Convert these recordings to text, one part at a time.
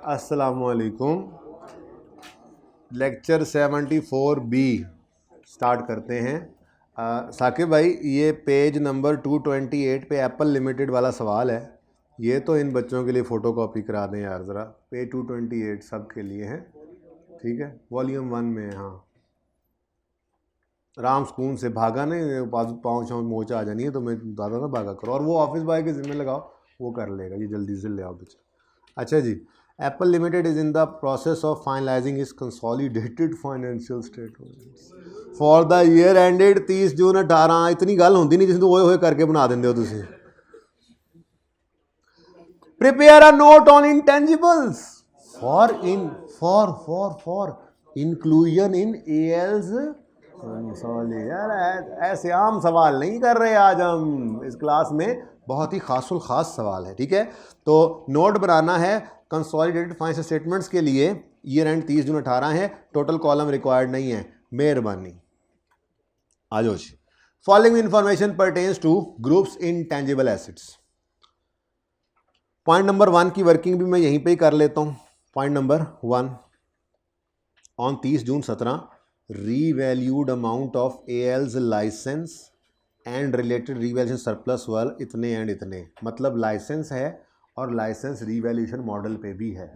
अस्सलामुअलैकुम। Lecture 74B start करते हैं। साकिब भाई, ये पेज नंबर 228 पे एप्पल लिमिटेड वाला सवाल है। ये तो इन बच्चों के लिए फ़ोटो कॉपी करा दें यार ज़रा। पेज 228 सब के लिए है, ठीक है, वॉल्यूम 1 में है। हाँ, राम सुकून से भागा नहीं, पाँव छाँव मोचा आ जानी है तो मैं ज़्यादा ना भागा करो, और वो ऑफिस बॉय के ज़िम्मे लगाओ, वो कर लेगा। ये जल्दी से ले आओ बच्चा। अच्छा जी, Apple Limited is in the process of finalising is consolidated financial statements for the year ended 30 June 18। इतनी गल होंदी नहीं जिसमें ओए होए करके बना देंगे हो तुसीं। Prepare a note on intangibles for inclusion in ALs. यार ऐसे आम सवाल नहीं कर रहे आज हम इस क्लास में, बहुत ही खासुल खास सवाल है, ठीक है। तो नोट बनाना है कंसोलिडेटेड फाइनेंशियल स्टेटमेंट्स के लिए, ईयर एंड 30 जून 18 है, टोटल कॉलम रिक्वायर्ड नहीं है, मेहरबानी। आजो जी, following information pertains to groups intangible assets. Point number 1 की वर्किंग भी मैं यहीं पे ही कर लेता हूं। Point number 1, on 30 June 17 revalued amount of ALs licence and related revaluation surplus वाल इतने एंड इतने, मतलब लाइसेंस है और लाइसेंस रीवैल्यूएशन मॉडल पे भी है।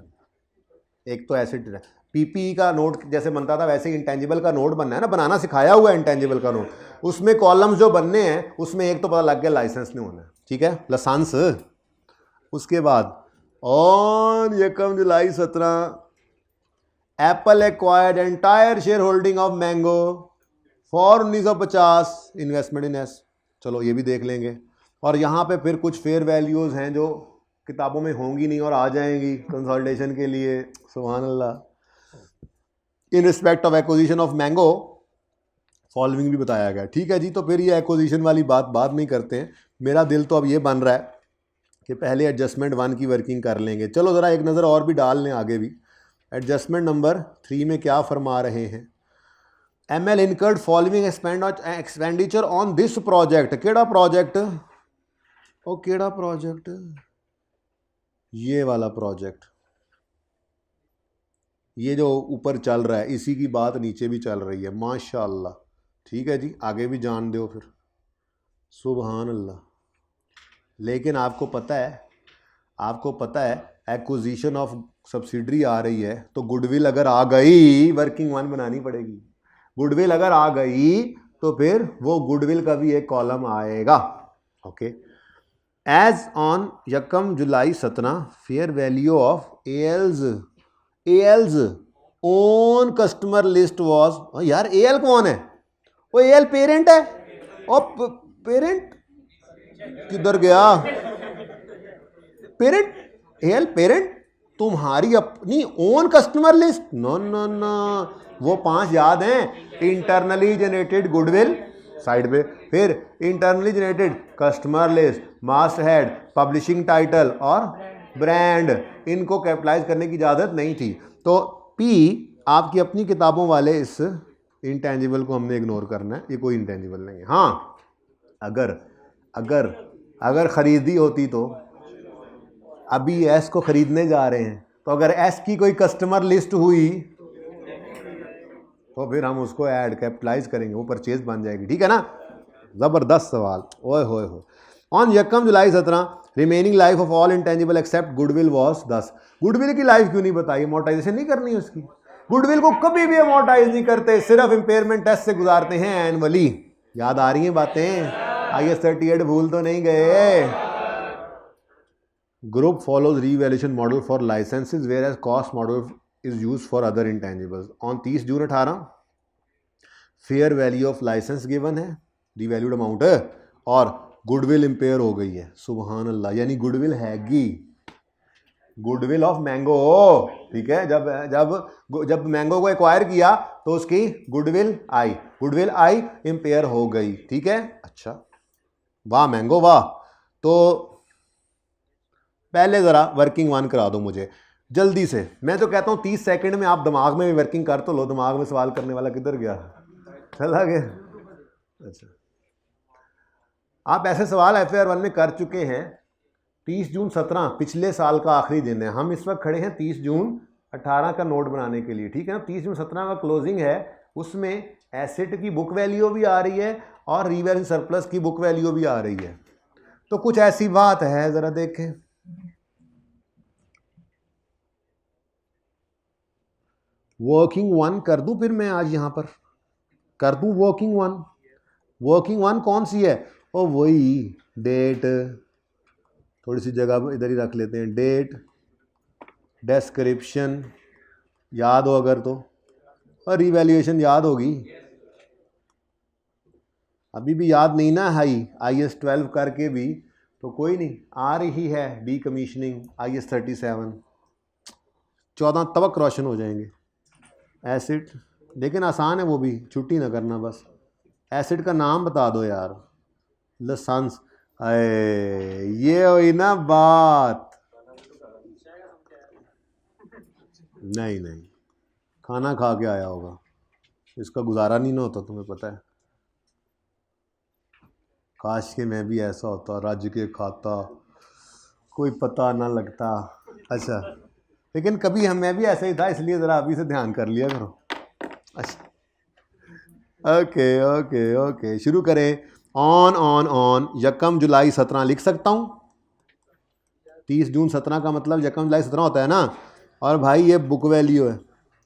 एक तो एसेट पीपीई का नोट जैसे बनता था वैसे ही इंटेंजिबल का नोट बनना है ना, बनाना सिखाया हुआ है इंटेंजिबल का नोट। उसमें कॉलम्स जो बनने हैं उसमें एक तो पता लग गया लाइसेंस नहीं होना है, ठीक है, लाइसेंस। उसके बाद on 1 July 17 Apple acquired entire share holding of mango for 1950 investment in S. चलो ये भी देख लेंगे। और यहाँ पे फिर कुछ फेयर वैल्यूज हैं जो किताबों में होंगी नहीं और आ जाएंगी कंसोलिडेशन के लिए, सुभान अल्लाह। In respect of acquisition of Mango following भी बताया गया, ठीक है जी। तो फिर ये एक्विजिशन वाली बात बाद में करते हैं। मेरा दिल तो अब ये बन रहा है कि पहले एडजस्टमेंट 1 की वर्किंग कर लेंगे। चलो ज़रा एक नज़र और भी डाल लें आगे भी। एडजस्टमेंट नंबर 3 में क्या फरमा रहे हैं? ML incurred following expenditure on this project। केड़ा प्रोजेक्ट? ओ केड़ा प्रोजेक्ट? ये वाला प्रोजेक्ट, ये जो ऊपर चल रहा है इसी की बात नीचे भी चल रही है, माशाअल्लाह। ठीक है जी, आगे भी जान दो फिर, सुभान अल्लाह। लेकिन आपको पता है एक्विजिशन ऑफ सब्सिडरी आ रही है तो गुडविल अगर आ गई, वर्किंग 1 बनानी पड़ेगी। गुडविल अगर आ गई तो फिर वो गुडविल का भी एक कॉलम आएगा, okay. As on 1 July 17 fair value of ALs own customer list was. यार एएल कौन है? वो एएल पेरेंट है। और पेरेंट किधर गया? पेरेंट, एएल पेरेंट तुम्हारी अपनी own customer list? No no no, वो 5 याद हैं। इंटरनली जनरेटेड गुडविल साइड पे, फिर internally generated customer list, master head, publishing title और ब्रांड, इनको कैपिटलाइज करने की इजाज़त नहीं थी। तो पी आपकी अपनी किताबों वाले इस इंटेंजिबल को हमने इग्नोर करना है, ये कोई इंटेंजिबल नहीं है। हाँ, अगर खरीदी होती तो अभी एस को खरीदने जा रहे हैं, तो अगर एस की कोई कस्टमर लिस्ट हुई तो फिर हम उसको ऐड कैपिटलाइज करेंगे, वो परचेज बन जाएगी, ठीक है ना। जबरदस्त सवाल, ओए होए हो। On 1 July 17 remaining life of all intangible except goodwill was 10। Goodwill की लाइफ क्यों नहीं बताई? अमोर्टाइजेशन नहीं करनी उसकी। गुडविल को कभी भी अमोर्टाइज नहीं करते, सिर्फ इंपेयरमेंट टेस्ट से गुजारते हैं एनुअली। याद आ रही हैं बातें? IAS 38 भूल तो नहीं गए? Group follows revaluation model for licenses whereas cost model is used for other intangibles। On 30 June 18 fair value of license given है, रिवैल्यूड अमाउंट है, और गुडविल इंपेयर हो गई है, सुभान अल्लाह। यानी गुडविल हैगी, गुडविल ऑफ मैंगो, ठीक है। जब मैंगो को एक्वायर किया तो उसकी गुडविल आई इंपेयर हो गई, ठीक है। अच्छा, वाह मैंगो वाह। तो पहले ज़रा वर्किंग 1 करा दो मुझे जल्दी से। मैं तो कहता हूँ 30 सेकंड में आप दिमाग में भी वर्किंग कर तो लो। दिमाग में सवाल करने वाला किधर गया? चला गया। अच्छा, आप ऐसे सवाल FAR 1 में कर चुके हैं, 30 जून 17 पिछले साल का आखिरी दिन है। हम इस वक्त खड़े हैं 30 जून 18 का नोट बनाने के लिए, ठीक है ना। 30 जून 17 का क्लोजिंग है, उसमें एसेट की बुक वैल्यू भी आ रही है और रिवैल्यू सरप्लस की बुक वैल्यू भी आ रही है। तो कुछ ऐसी बात है, जरा देखें। वर्किंग वन कर दूं फिर मैं आज यहां पर कर दूं वर्किंग वन। वर्किंग वन कौन सी है? ओ वही डेट, थोड़ी सी जगह इधर ही रख लेते हैं, डेट, डिस्क्रिप्शन याद हो अगर तो, और रिवैल्यूएशन याद होगी। अभी भी याद नहीं ना IS 12 करके भी, तो कोई नहीं, आ रही है डी कमीशनिंग IS 37, 14 तबक रोशन हो जाएंगे। एसिड, लेकिन आसान है वो भी, छुट्टी ना करना बस। एसिड का नाम बता दो यार, लाइसेंस। ये हुई ना बात। नहीं नहीं, खाना खा के आया होगा, इसका गुजारा नहीं ना होता, तुम्हें पता है। काश के मैं भी ऐसा होता, राज्य के खाता, कोई पता ना लगता। अच्छा, लेकिन कभी मैं भी ऐसा ही था, इसलिए ज़रा अभी से ध्यान कर लिया करो। अच्छा, ओके ओके ओके, शुरू करें। ऑन यकम जुलाई 17 लिख सकता हूँ। 30 जून 17 का मतलब यकम जुलाई 17 होता है ना। और भाई ये बुक वैल्यू है,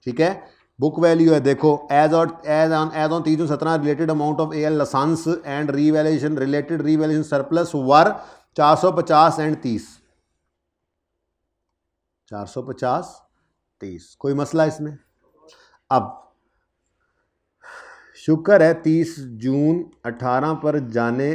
ठीक है, बुक वैल्यू है। देखो as on 30 June 17 related amount of AL license and revaluation related revaluation surplus were 450 and 30, 450 30। कोई मसला इसमें? अब शुक्र है 30 जून 18 पर जाने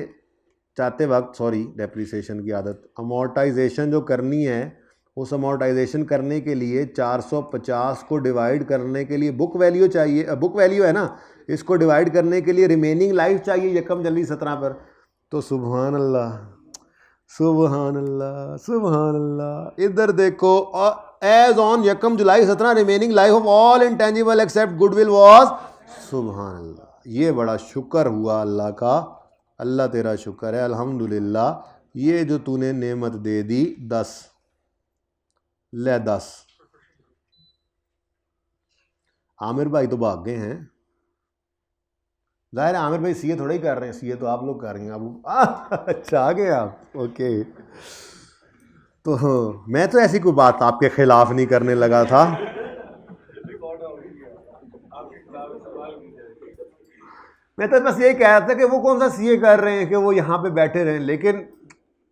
चाहते वक्त, सॉरी डेप्रिसिएशन की आदत, अमोर्टाइजेशन जो करनी है, उस अमोर्टाइजेशन करने के लिए 450 को डिवाइड करने के लिए बुक वैल्यू चाहिए, बुक वैल्यू है ना, इसको डिवाइड करने के लिए रिमेनिंग लाइफ चाहिए यकम जुलाई 17 पर। तो सुभान अल्लाह सुभान अल्लाह सुभान अल्लाह, इधर देखो, एज ऑन यकम July 17 remaining life of all intangible except goodwill was, सुभान अल्लाह। ये बड़ा शुक्र हुआ अल्लाह का, अल्लाह तेरा शुक्र है, अल्हम्दुलिल्लाह। ये जो तूने नेमत दे दी 10 ले 10। आमिर भाई तो भाग गए हैं, जाहिर है आमिर भाई सीए थोड़ा ही कर रहे हैं, सीए तो आप लोग कर रहे हैं अब। अच्छा आ गए आप, ओके। तो मैं तो ऐसी कोई बात आपके खिलाफ नहीं करने लगा था। मैं तो बस यही कह रहा था कि वो कौन सा सीए कर रहे हैं कि वो यहाँ पे बैठे रहें, लेकिन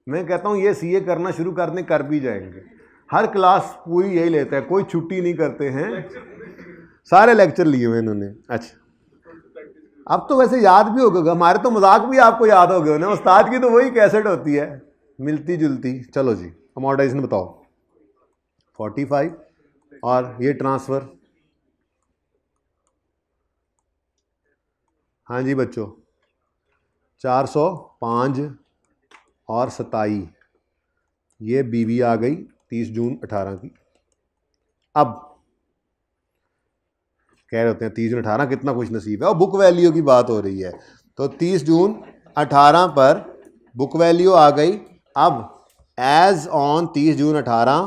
मैं कहता हूँ ये सीए करना शुरू कर दें, कर भी जाएंगे। हर क्लास पूरी यही लेता है, कोई छुट्टी नहीं करते हैं, सारे लेक्चर लिए हुए इन्होंने। अच्छा, अब तो वैसे याद भी होगा, हमारे तो मजाक भी आपको याद हो गए ना, उस्ताद की तो वही कैसेट होती है मिलती जुलती। चलो जी, अमोर्टाइजेशन बताओ। 45 और ये ट्रांसफ़र, हाँ जी बच्चों, 405 और 27, ये बीवी आ गई 30 जून 18 की। अब कह रहे होते हैं 30 जून 18 कितना खुश नसीब है, और बुक वैल्यू की बात हो रही है, तो 30 जून 18 पर बुक वैल्यू आ गई। अब as on 30 June 18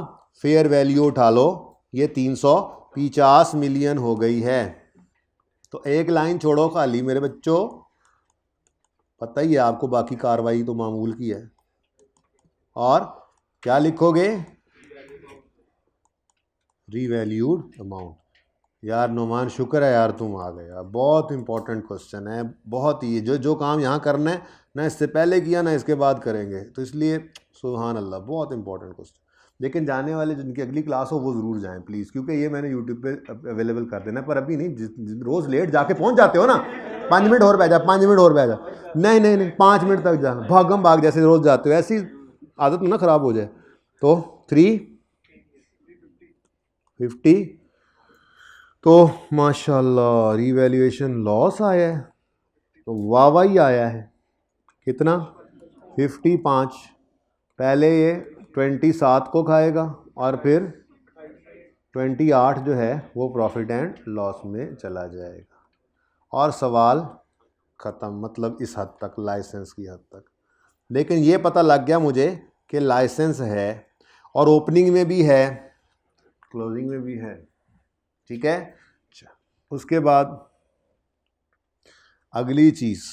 fair value उठा लो, ये 350 मिलियन हो गई है। तो एक लाइन छोड़ो खाली मेरे बच्चों, पता ही है आपको, बाकी कार्रवाई तो मामूल की है। और क्या लिखोगे? Revalued amount. यार नोमान शुक्र है यार तुम आ गए यार, बहुत इंपॉर्टेंट क्वेश्चन है, बहुत ही, जो काम यहाँ करना है ना इससे पहले किया ना इसके बाद करेंगे, तो इसलिए सुभान अल्लाह, बहुत इंपॉर्टेंट क्वेश्चन। लेकिन जाने वाले जिनकी अगली क्लास हो वो ज़रूर जाएं प्लीज़, क्योंकि ये मैंने यूट्यूब पे अवेलेबल कर देना है, पर अभी नहीं, रोज़ लेट जाके पहुँच जाते हो ना, 5 मिनट और बैठ जा, 5 मिनट और बैठ जा, नहीं नहीं नहीं 5 मिनट तक जा, भागम भाग जैसे रोज़ जाते हो, ऐसी आदत ना ख़राब हो जाए। तो 350, तो माशाल्लाह रीवैल्यूएशन लॉस आया है, तो वाह ही आया है। कितना? 55। पहले ये 27 को खाएगा और फिर 28 जो है वो प्रॉफिट एंड लॉस में चला जाएगा, और सवाल ख़त्म, मतलब इस हद तक, लाइसेंस की हद तक। लेकिन ये पता लग गया मुझे कि कि लाइसेंस है और ओपनिंग में भी है, क्लोजिंग में भी है, ठीक है। उसके बाद अगली चीज,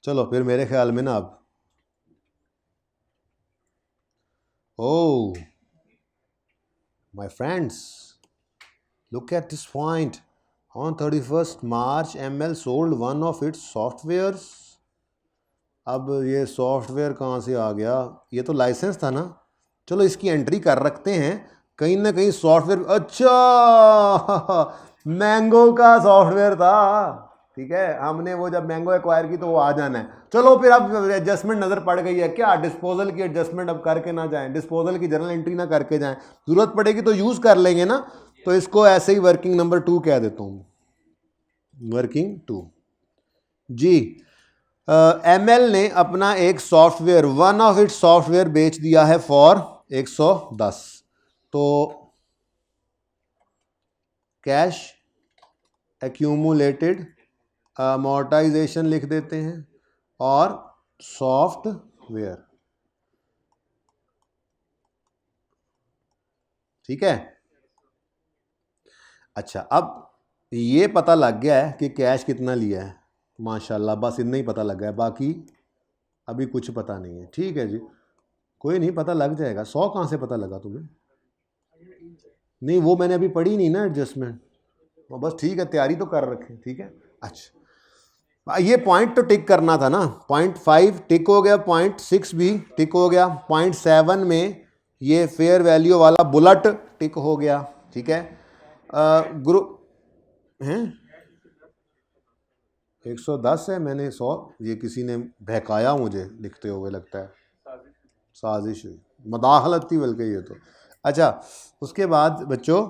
चलो फिर मेरे ख्याल में ना अब my friends, look at this point. On 31st March, ML sold one of its softwares. अब ये सॉफ्टवेयर कहाँ से आ गया? ये तो लाइसेंस था ना, चलो इसकी एंट्री कर रखते हैं। कहीं ना कहीं सॉफ्टवेयर, अच्छा मैंगो का सॉफ्टवेयर था, ठीक है। हमने वो जब मैंगो एक्वायर की तो वो आ जाना है। चलो फिर अब एडजस्टमेंट नज़र पड़ गई है क्या? डिस्पोजल की एडजस्टमेंट अब करके ना जाएं, डिस्पोजल की जर्नल एंट्री ना करके जाएं, ज़रूरत पड़ेगी तो यूज़ कर लेंगे ना। तो इसको ऐसे ही वर्किंग नंबर 2 कह देता हूँ, वर्किंग 2 जी। ML ने अपना एक software, one of its software बेच दिया है फॉर 110। तो कैश एक्यूमुलेटेड अमोर्टाइजेशन लिख देते हैं और सॉफ्टवेयर, ठीक है। अच्छा, अब ये पता लग गया है कि कैश कितना लिया है, माशाल्लाह, बस इतना ही पता लग गया है, बाकी अभी कुछ पता नहीं है, ठीक है जी। कोई नहीं, पता लग जाएगा। 100 कहाँ से पता लगा तुम्हें? नहीं, वो मैंने अभी पढ़ी नहीं ना एडजस्टमेंट, बस ठीक है, तैयारी तो कर रखे, ठीक है। अच्छा, ये पॉइंट तो टिक करना था ना, 0.5 टिक हो गया, 0.6 भी टिक हो गया, 0.7 में ये फेयर वैल्यू वाला बुलेट टिक हो गया, ठीक है। ग्रुप हैं 110 है, मैंने 100, ये किसी ने बहकाया मुझे लिखते हुए, लगता है साजिश हुई, मदाखलत थी बल्कि ये तो। अच्छा, उसके बाद बच्चों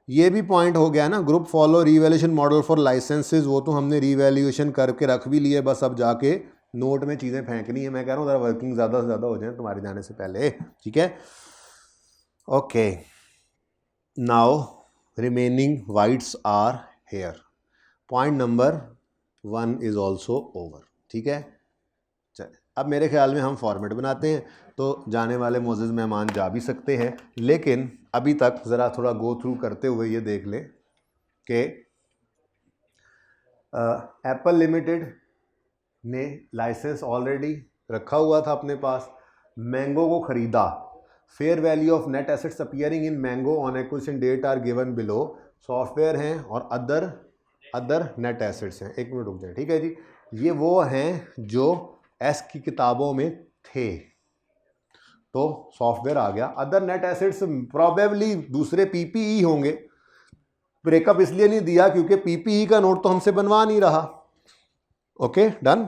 ये भी पॉइंट हो गया ना, group follow revaluation model for licenses, वो तो हमने रीवैल्यूएशन करके रख भी लिए, बस अब जाके नोट में चीज़ें फेंकनी है। मैं कह रहा हूँ ज़रा वर्किंग ज़्यादा से ज़्यादा हो जाए तुम्हारे जाने से पहले, ठीक है। Okay, now remaining weights are here, point number 1 is also over, ठीक है। चल, अब मेरे ख्याल में हम फॉर्मेट बनाते हैं, तो जाने वाले मोअज़्ज़िज़ मेहमान जा भी सकते हैं, लेकिन अभी तक ज़रा थोड़ा गो थ्रू करते हुए ये देख लें कि एप्पल लिमिटेड ने लाइसेंस ऑलरेडी रखा हुआ था अपने पास, मैंगो को ख़रीदा, fair value of net assets appearing in Mango on acquisition date are given below, software हैं और अदर नेट एसेट्स हैं। एक मिनट रुक जाए, ठीक है जी। ये वो हैं जो एस की किताबों में थे, तो सॉफ्टवेयर आ गया। अदर नेट एसेट्स प्रोबेबली दूसरे पीपीई होंगे, ब्रेकअप इसलिए नहीं दिया क्योंकि पीपीई का नोट तो हमसे बनवा नहीं रहा। Okay, done.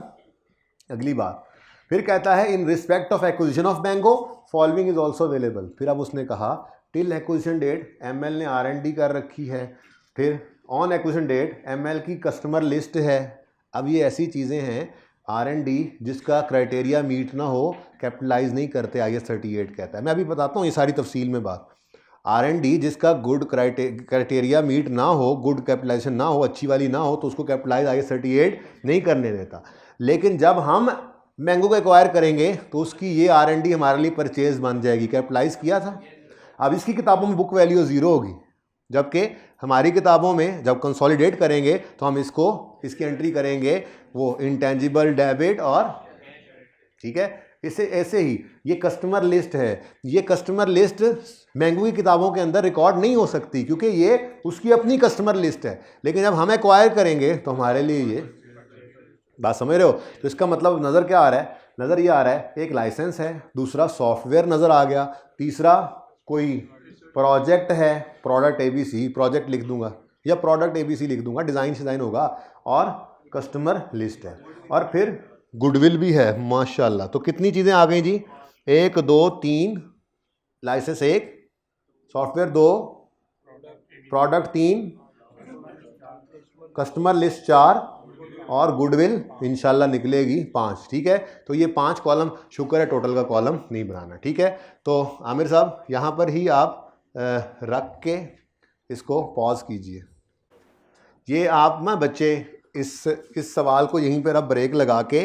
अगली बात फिर कहता है इन respect of acquisition of Mango following is also available. फिर अब उसने कहा टिल एक्विजिशन डेट एमएल ने R&D कर रखी है, फिर ऑन एक्विजिशन डेट एमएल की कस्टमर लिस्ट है। अब ये ऐसी चीज़ें हैं R&D जिसका क्राइटेरिया मीट ना हो कैपिटलाइज नहीं करते, IS 38 कहता है। मैं अभी बताता हूँ ये सारी तफसील में बात। R&D जिसका गुड क्राइटेरिया मीट ना हो, गुड कैपिटलाइजेशन ना हो, अच्छी वाली ना हो, तो उसको कैपिटलाइज IS 38 नहीं करने देता। लेकिन जब हम मैंगो को एक्वायर करेंगे तो उसकी ये R&D हमारे लिए परचेज बन जाएगी, कैपिटलाइज किया था। अब इसकी किताबों में बुक वैल्यू 0 होगी, जबकि हमारी किताबों में जब कंसोलिडेट करेंगे तो हम इसकी एंट्री करेंगे वो इंटेंजिबल डेबिट और, ठीक है। इसे ऐसे ही ये कस्टमर लिस्ट है, ये कस्टमर लिस्ट मैंगो की किताबों के अंदर रिकॉर्ड नहीं हो सकती क्योंकि ये उसकी अपनी कस्टमर लिस्ट है। लेकिन जब हम एक्वायर करेंगे तो हमारे लिए ये बात समझ रहे हो। तो इसका मतलब नज़र क्या आ रहा है? नज़र ये आ रहा है एक लाइसेंस है, दूसरा सॉफ्टवेयर नज़र आ गया, तीसरा कोई प्रोजेक्ट है, प्रोडक्ट ABC, प्रोजेक्ट लिख दूंगा या प्रोडक्ट ABC लिख दूंगा, डिज़ाइन होगा, और कस्टमर लिस्ट है, और फिर गुडविल भी है, माशाल्लाह। तो कितनी चीज़ें आ गई जी? 1 2 3, license 1, software 2, product 3, customer list 4 और गुडविल इंशाल्लाह निकलेगी 5, ठीक है। तो ये 5 कॉलम, शुक्र है टोटल का कॉलम नहीं बनाना, ठीक है। तो आमिर साहब यहाँ पर ही आप रख के इसको पॉज कीजिए। ये आप ना बच्चे इस सवाल को यहीं पर अब ब्रेक लगा के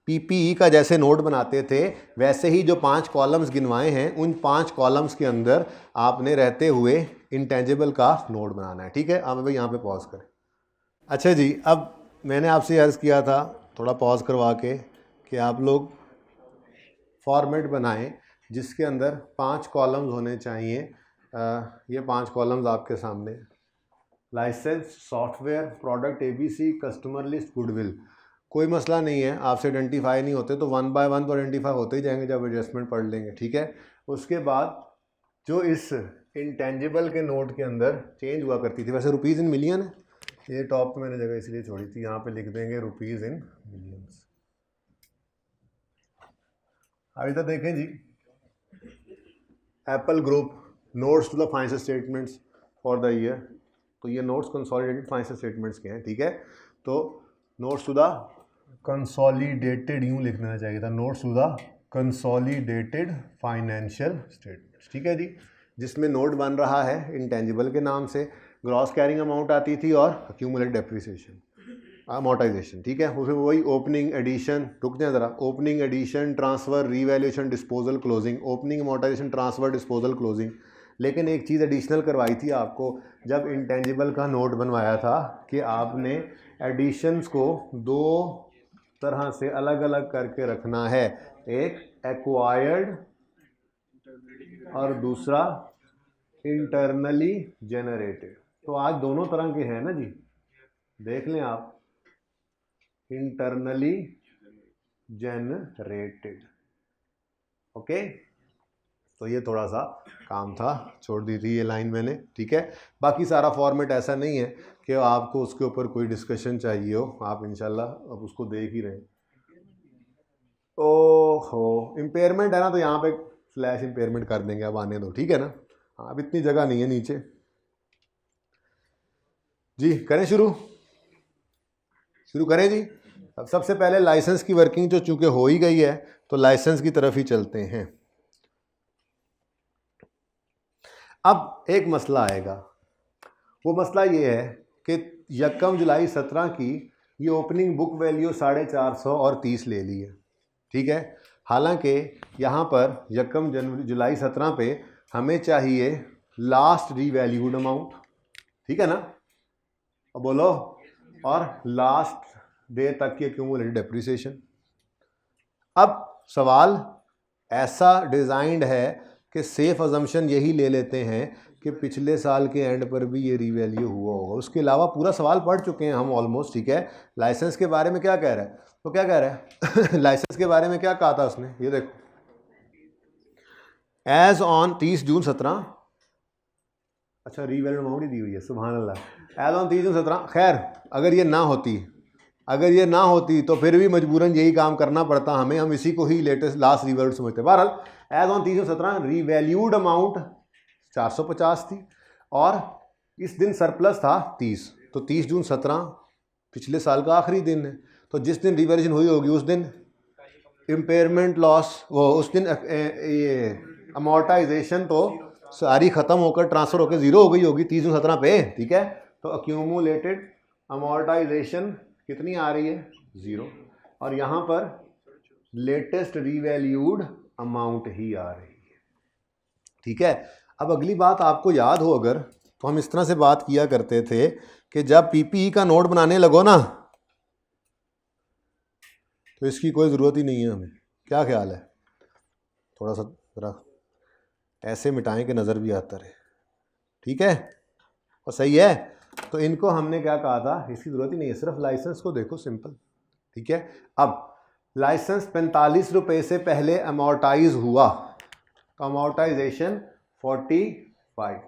पीपीई का जैसे नोट बनाते थे वैसे ही जो 5 कॉलम्स गिनवाए हैं उन 5 कॉलम्स के अंदर आपने रहते हुए इंटेंजिबल का नोट बनाना है। ठीक है, आप भाई यहाँ पे पॉज करें। अच्छा जी, अब मैंने आपसे अर्ज़ किया था थोड़ा पॉज करवा के कि आप लोग फॉर्मेट बनाएं जिसके अंदर 5 कॉलम्स होने चाहिए। ये 5 कॉलम्स आपके सामने, license, software, product ABC, customer list, goodwill. कोई मसला नहीं है, आपसे आइडेंटिफाई नहीं होते तो 1 बाय 1 तो आइडेंटिफाई होते ही जाएंगे जब एडजस्टमेंट पढ़ लेंगे। ठीक है, उसके बाद जो इस इंटेंजिबल के नोट के अंदर चेंज हुआ करती थी, वैसे रुपीज़ इन मिलियन है, ये टॉप पे मैंने जगह इसलिए छोड़ी थी, यहाँ पे लिख देंगे रुपीज़ इन मिलियंस। अभी तो देखें जी, Apple group notes to the financial statements for the year, तो ये नोट्स कंसोलिडेटेड फाइनेंशियल स्टेटमेंट्स के हैं। ठीक है, तो नोट्स टू द कंसोलिडेटेड यूँ लिखना चाहिए था, notes to the consolidated financial statements. ठीक है जी, जिसमें नोट बन रहा है इंटेंजिबल के नाम से, ग्रॉस कैरिंग अमाउंट आती थी और अक्यूमुलेटेड डेप्रिसिएशन, अमोर्टाइजेशन। ठीक है, उसमें वही ओपनिंग एडिशन, रुक जाए ज़रा, opening addition, transfer, revaluation, disposal, closing, opening, amortisation, transfer, disposal, closing. लेकिन एक चीज़ एडिशनल करवाई थी आपको जब इंटेंजिबल का नोट बनवाया था कि आपने एडिशंस को 2 तरह से अलग अलग करके रखना है, एक एक्वायर्ड और दूसरा इंटरनली जनरेटेड। तो आज दोनों तरह के हैं ना जी, देख लें आप, इंटरनली जनरेटेड। ओके, तो ये थोड़ा सा काम था, छोड़ दी थी ये लाइन मैंने। ठीक है, बाकी सारा फॉर्मेट ऐसा नहीं है कि आपको उसके ऊपर कोई डिस्कशन चाहिए हो, आप इंशाल्लाह अब उसको देख ही रहे हैं। ओहो, इम्पेयरमेंट है ना, तो यहाँ पे स्लैश इम्पेयरमेंट कर देंगे, अब आने दो। ठीक है ना, अब इतनी जगह नहीं है नीचे जी। करें शुरू करें जी। अब सबसे पहले लाइसेंस की वर्किंग जो चूंकि हो ही गई है तो लाइसेंस की तरफ ही चलते हैं। अब एक मसला आएगा, वो मसला ये है कि 1 जुलाई 17 की ये ओपनिंग बुक वैल्यू 450 और 30 ले ली है। ठीक है, हालांकि यहाँ पर 1 जुलाई 17 पे हमें चाहिए लास्ट रीवैल्यूड अमाउंट। ठीक है ना, अब बोलो, और लास्ट डे तक की एक्यूमुलेटेड डेप्रिसिएशन। अब सवाल ऐसा डिज़ाइंड है कि सेफ अजम्पशन यही ले लेते हैं कि पिछले साल के एंड पर भी ये रीवैल्यू हुआ होगा। उसके अलावा पूरा सवाल पढ़ चुके हैं हम ऑलमोस्ट। ठीक है, लाइसेंस के बारे में क्या कह रहा है, तो क्या कह रहा है लाइसेंस के बारे में क्या कहा था उसने, ये देखो, एज ऑन 30 जून 17, अच्छा रीवैल्यूड अमाउंट ही दी हुई है, सुभान अल्लाह, एज ऑन 30 जून 17। खैर, अगर ये ना होती तो फिर भी मजबूरन यही काम करना पड़ता हमें, हम इसी को ही लेटेस्ट लास्ट रीवैल्यूड समझते। बहरहाल as on 30 June 17 revalued amount 450 थी और इस दिन सरप्लस था 30, तो 30 जून 17 पिछले साल का आखिरी दिन है, तो जिस दिन रिवैल्यूएशन हुई होगी उस दिन इम्पेयरमेंट लॉस, वो उस दिन ये अमोर्टाइजेशन तो सारी ख़त्म होकर ट्रांसफ़र होकर ज़ीरो हो गई होगी 30 जून 17 पे। ठीक है, तो अक्यूमुलेटेड अमोर्टाइजेशन कितनी आ रही है, 0, और यहाँ पर लेटेस्ट रीवैल्यूड अमाउंट ही आ रही है। ठीक है, अब अगली बात आपको याद हो अगर, तो हम इस तरह से बात किया करते थे कि जब पीपीई का नोट बनाने लगो ना तो इसकी कोई ज़रूरत ही नहीं है हमें। क्या ख्याल है, थोड़ा सा ज़रा ऐसे मिटाएं कि नज़र भी आता रहे। ठीक है, और सही है, तो इनको हमने क्या कहा था, इसकी ज़रूरत ही नहीं है, सिर्फ लाइसेंस को देखो, सिंपल। ठीक है, अब लाइसेंस 45 रुपये से पहले अमोर्टाइज हुआ तो अमोर्टाइजेशन 45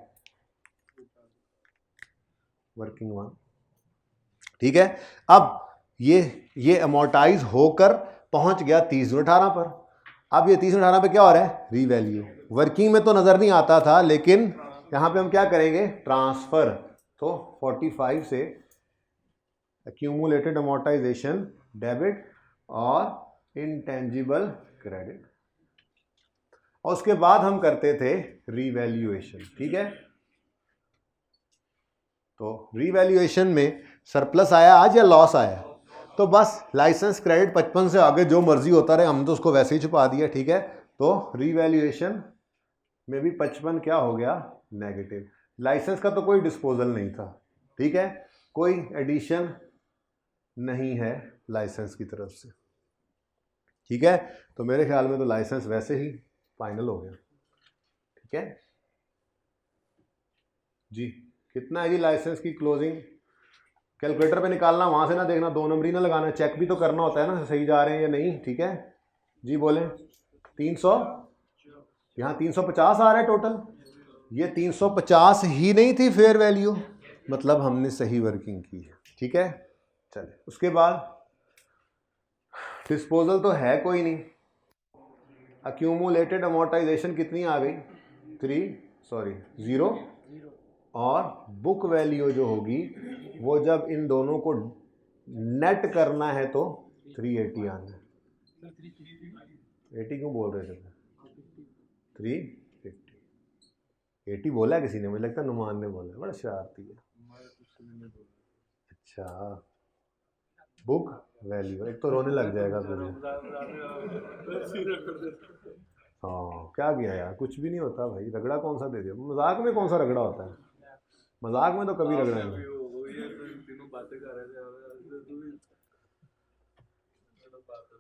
वर्किंग वन। ठीक है, अब ये अमोर्टाइज होकर पहुंच गया 30 जून 18 पर। अब ये 30 जून 18 पे क्या हो रहा है, रीवैल्यू। वर्किंग में तो नज़र नहीं आता था, लेकिन यहाँ पे हम क्या करेंगे, ट्रांसफ़र, तो 45 से एक्यूमुलेटेड अमोर्टाइजेशन डेबिट और इंटेंजिबल क्रेडिट, और उसके बाद हम करते थे रीवैल्यूएशन। ठीक है, तो रीवैल्यूएशन में सरप्लस आया आज या लॉस आया, तो बस लाइसेंस क्रेडिट 55 से आगे जो मर्जी होता रहे, हमने तो उसको वैसे ही छुपा दिया, ठीक है। तो रीवैल्यूएशन में भी 55 क्या हो गया, नेगेटिव। लाइसेंस का तो कोई डिस्पोजल नहीं था, ठीक है, कोई एडिशन नहीं है लाइसेंस की तरफ से, ठीक है। तो मेरे ख्याल में तो लाइसेंस वैसे ही फाइनल हो गया, ठीक है जी। कितना है जी लाइसेंस की क्लोजिंग, कैलकुलेटर पे निकालना, वहां से ना देखना, 2 नंबर ही ना लगाना, चेक भी तो करना होता है ना सही जा रहे हैं या नहीं, ठीक है जी। बोले 300, यहाँ 350 आ रहा है टोटल, ये 350 ही नहीं थी फेयर वैल्यू, मतलब हमने सही वर्किंग की है, ठीक है। चले उसके बाद डिस्पोजल तो है कोई नहीं, अक्यूमुलेटेड अमोर्टाइजेशन कितनी आ गई, 0, और बुक वैल्यू जो होगी वो जब इन दोनों को नेट करना है तो 380 आना है। 80 क्यों बोल रहे थे, 350, 80 बोला किसी ने, मुझे लगता है नुमान ने बोला, बड़ा शरारती है। अच्छा, बुक वैल्यू, एक तो रोने लग जाएगा फिर। हाँ क्या किया यार, कुछ भी नहीं होता भाई, रगड़ा कौन सा दे दिया, मजाक में कौन सा रगड़ा होता है, मजाक में तो कभी रगड़ा नहीं।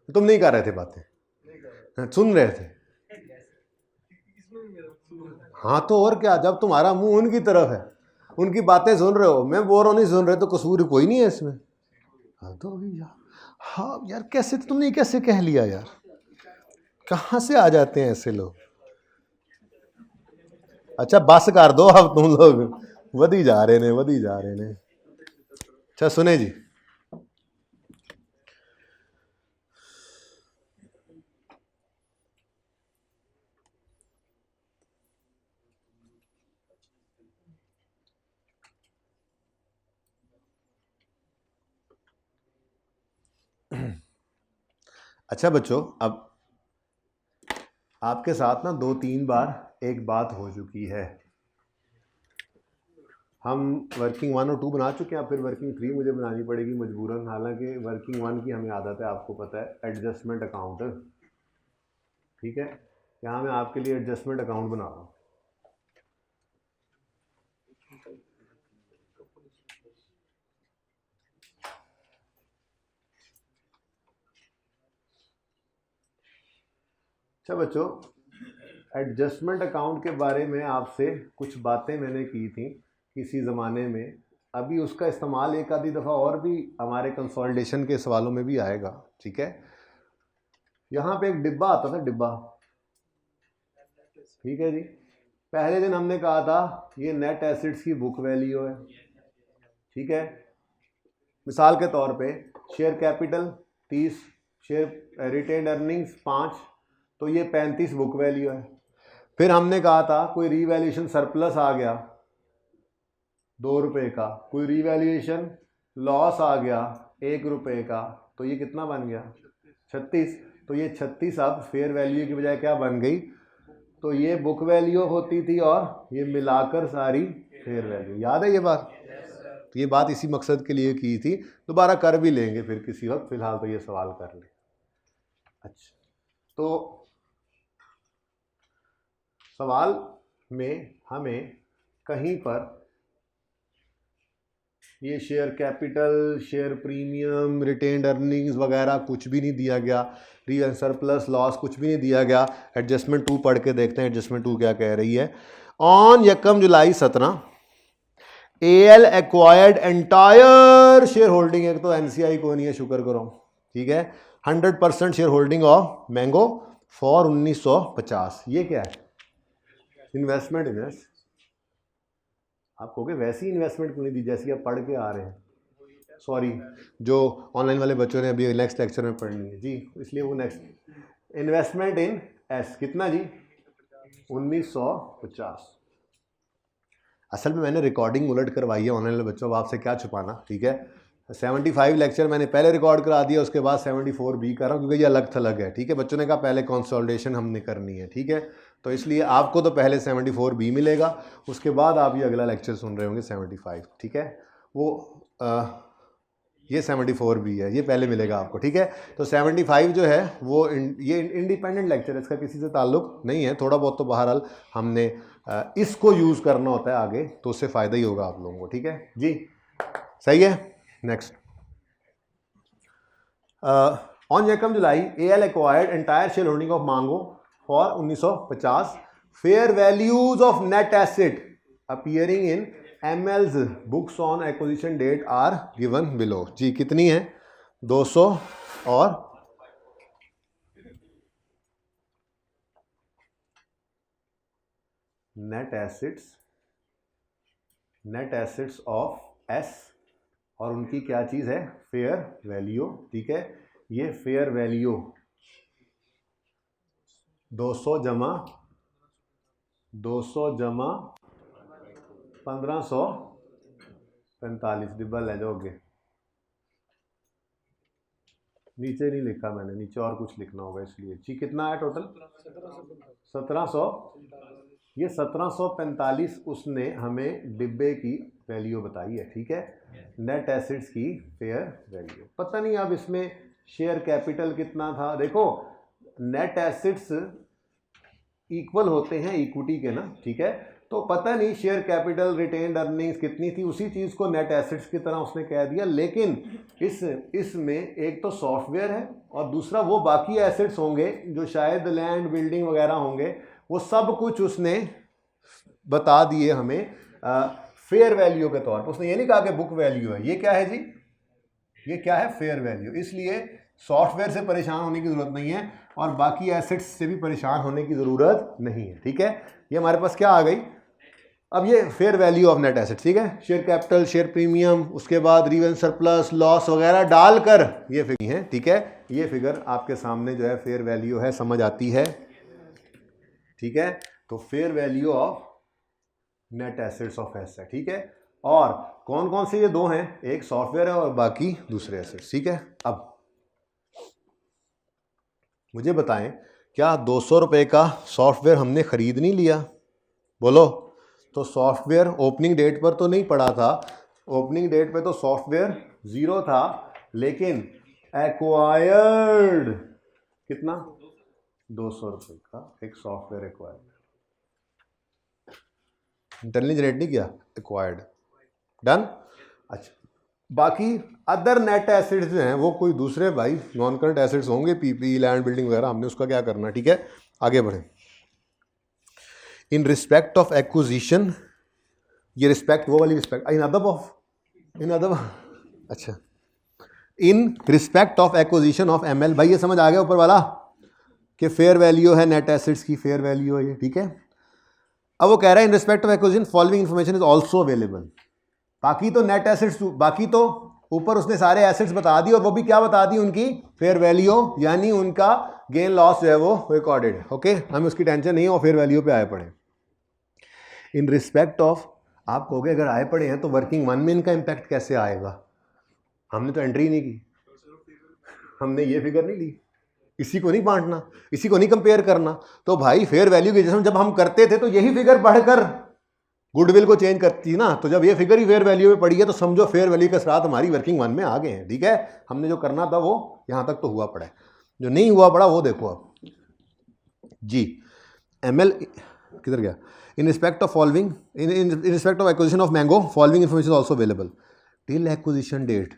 तुम नहीं कर रहे थे बातें, सुन रहे थे। हाँ तो और क्या, जब तुम्हारा मुंह उनकी तरफ है, उनकी बातें सुन रहे हो, मैं बोल रहा हूँ नहीं सुन रहे, तो कसूर कोई नहीं है इसमें। हाँ तो यार, हाँ यार कैसे तुमने कैसे कह लिया यार, कहाँ से आ जाते हैं ऐसे लोग। अच्छा बस कर दो अब, तुम लोग वधी जा रहे ने, वधी जा रहे ने। अच्छा सुने जी, अच्छा बच्चों, अब आपके साथ ना 2-3 बार एक बात हो चुकी है, हम वर्किंग 1 और 2 बना चुके हैं, फिर वर्किंग 3 मुझे बनानी पड़ेगी मजबूरन, हालांकि वर्किंग 1 की हमें आदत है, आपको पता है, एडजस्टमेंट अकाउंट, ठीक है। यहाँ मैं आपके लिए एडजस्टमेंट अकाउंट बना रहा हूँ। अच्छा बच्चों, एडजस्टमेंट अकाउंट के बारे में आपसे कुछ बातें मैंने की थी किसी ज़माने में, अभी उसका इस्तेमाल एक आधी दफ़ा और भी हमारे कंसोलिडेशन के सवालों में भी आएगा, ठीक है। यहाँ पे एक डिब्बा आता था, डिब्बा, ठीक है जी। पहले दिन हमने कहा था ये नेट एसिड्स की बुक वैल्यू है, ठीक है। मिसाल के तौर पे share capital 30, share retained earnings 5, तो ये 35 बुक वैल्यू है। फिर हमने कहा था कोई रीवैल्यूएशन सरप्लस आ गया 2 रुपये का, कोई रीवैल्यूएशन लॉस आ गया 1 रुपये का, तो ये कितना बन गया 36, तो ये 36 अब फेयर वैल्यू की बजाय क्या बन गई, तो ये बुक वैल्यू होती थी और ये मिलाकर सारी फेयर वैल्यू। याद है ये बात, तो ये बात इसी मकसद के लिए की थी, दोबारा कर भी लेंगे फिर किसी वक्त, फिलहाल तो ये सवाल कर लें। अच्छा, तो सवाल में हमें कहीं पर ये share capital, share premium, retained earnings वगैरह कुछ भी नहीं दिया गया, सरप्लस लॉस कुछ भी नहीं दिया गया। एडजस्टमेंट 2 पढ़ के देखते हैं एडजस्टमेंट 2 क्या कह रही है। On 1 July 17 AL acquired entire share holding, एक तो NCI को नहीं है, शुक्र करो, ठीक है, 100% share holding of mango for 1950। ये क्या है, इन्वेस्टमेंट। इन्वेस्ट, आप कहोगे वैसी इन्वेस्टमेंट क्यों नहीं दी जैसी आप पढ़ के आ रहे हैं, सॉरी जो ऑनलाइन वाले बच्चों ने अभी नेक्स्ट लेक्चर में पढ़नी है जी, इसलिए वो नेक्स्ट इन्वेस्टमेंट इन एस कितना जी 1950। असल में मैंने रिकॉर्डिंग उलट करवाई है ऑनलाइन वाले बच्चों, अब आपसे क्या छुपाना, ठीक है। 75 लेक्चर मैंने पहले रिकॉर्ड करा दिया, उसके बाद 74 भी कर रहा हूँ, क्योंकि ये अलग थलग है, ठीक है। बच्चों ने कहा पहले कंसोलिडेशन हमने करनी है, ठीक है, तो इसलिए आपको तो पहले 74 भी मिलेगा, उसके बाद आप ये अगला लेक्चर सुन रहे होंगे 75, ठीक है। वो ये 74 भी है, ये पहले मिलेगा आपको, ठीक है। तो 75 जो है वो ये इंडिपेंडेंट लेक्चर है, इसका किसी से ताल्लुक नहीं है, थोड़ा बहुत तो बहरहाल हमने इसको यूज़ करना होता है आगे, तो उससे फ़ायदा ही होगा आप लोगों को, ठीक है जी, सही है। Next, on Jacob July, AL acquired entire shareholding of Mango for 1950. Fair values of net asset appearing in ML's books on acquisition date are given below. जी कितनी है? 200 और net assets of S और उनकी क्या चीज़ है? फेयर वैल्यू, ठीक है। ये फेयर वैल्यू 200 जमा 1545 डिब्बा ले जाओगे। नीचे नहीं लिखा मैंने, नीचे और कुछ लिखना होगा इसलिए। जी कितना है टोटल? 1700। ये 1745 उसने हमें डिब्बे की वैल्यू बताई है, ठीक है। नेट एसिड्स की फेयर वैल्यू पता नहीं अब इसमें शेयर कैपिटल कितना था। देखो नेट एसिड्स इक्वल होते हैं इक्विटी के ना, ठीक है। तो पता नहीं शेयर कैपिटल रिटेन्ड अर्निंग्स कितनी थी, उसी चीज़ को नेट एसिड्स की तरह उसने कह दिया। लेकिन इसमें एक तो सॉफ्टवेयर है और दूसरा वो बाकी एसिड्स होंगे जो शायद लैंड बिल्डिंग वगैरह होंगे, वो सब कुछ उसने बता दिए हमें फेयर वैल्यू के तौर पर। उसने ये नहीं कहा कि बुक वैल्यू है। ये क्या है जी? ये क्या है? Fair value. इसलिए सॉफ्टवेयर से परेशान होने की ज़रूरत नहीं है और बाकी एसेट्स से भी परेशान होने की ज़रूरत नहीं है, ठीक है। ये हमारे पास क्या आ गई अब? ये fair value of net assets, ठीक है। शेयर कैपिटल, शेयर प्रीमियम, उसके बाद रीवेन सरप्लस, लॉस वगैरह डालकर ये फिगर है, ठीक है। ये फिगर आपके सामने जो है फेयर वैल्यू है, समझ आती है, ठीक है। तो fair value of net assets of S है, ठीक है। और कौन कौन से ये दो हैं? एक सॉफ्टवेयर है और बाकी दूसरे एसेट्स, ठीक है। अब मुझे बताएं, क्या 200 रुपये का सॉफ्टवेयर हमने खरीद नहीं लिया? बोलो। तो सॉफ्टवेयर ओपनिंग डेट पर तो नहीं पड़ा था, ओपनिंग डेट पे तो सॉफ्टवेयर 0 था, लेकिन एक्वायर्ड कितना? 200 रुपये का एक सॉफ्टवेयर एक्वायर्ड। इंटरनली जनरेट नहीं किया, एक्वायर्ड, डन। अच्छा, बाकी अदर नेट एसिड्स जो हैं वो कोई दूसरे भाई नॉन करंट एसिड्स होंगे, पीपी, लैंड बिल्डिंग वगैरह, हमने उसका क्या करना, ठीक है। आगे बढ़े। इन रिस्पेक्ट ऑफ एक्विजिशन, ये रिस्पेक्ट वो वाली रिस्पेक्ट, इन अदर अच्छा, इन respect of acquisition of ML, भाई ये समझ आ गया ऊपर वाला कि फेयर वैल्यू है नेट एसिड्स की, फेयर वैल्यू है ये, ठीक है। अब वो कह रहा है इन respect of acquisition following information is also available. बाकी तो नेट एसिड्स, बाकी तो ऊपर उसने सारे एसिड्स बता दी और वो भी क्या बता दी? उनकी फेयर वैल्यू, यानी उनका गेन लॉस जो है वो रिकॉर्डेड, ओके। हमें उसकी टेंशन नहीं है और फेयर वैल्यू पे आए पड़े। इन रिस्पेक्ट ऑफ, आप कहोगे अगर आए पड़े हैं तो वर्किंग वन में इनका इंपैक्ट कैसे आएगा? हमने तो एंट्री नहीं की, हमने ये फिगर नहीं ली, इसी को नहीं बांटना, इसी को नहीं कंपेयर करना। तो भाई फेयर वैल्यू की जैसे जब हम करते थे तो यही फिगर बढ़कर गुडविल को चेंज करती ना, तो जब ये फिगर ही फेयर वैल्यू में पड़ी है तो समझो फेयर वैल्यू के साथ हमारी वर्किंग वन में आ गए हैं, ठीक है। हमने जो करना था वो यहां तक तो हुआ पड़ा है, जो नहीं हुआ पड़ा वो देखो अब जी। एमएल किधर गया? In respect of following, in respect of acquisition of Mango following information also available. Till acquisition date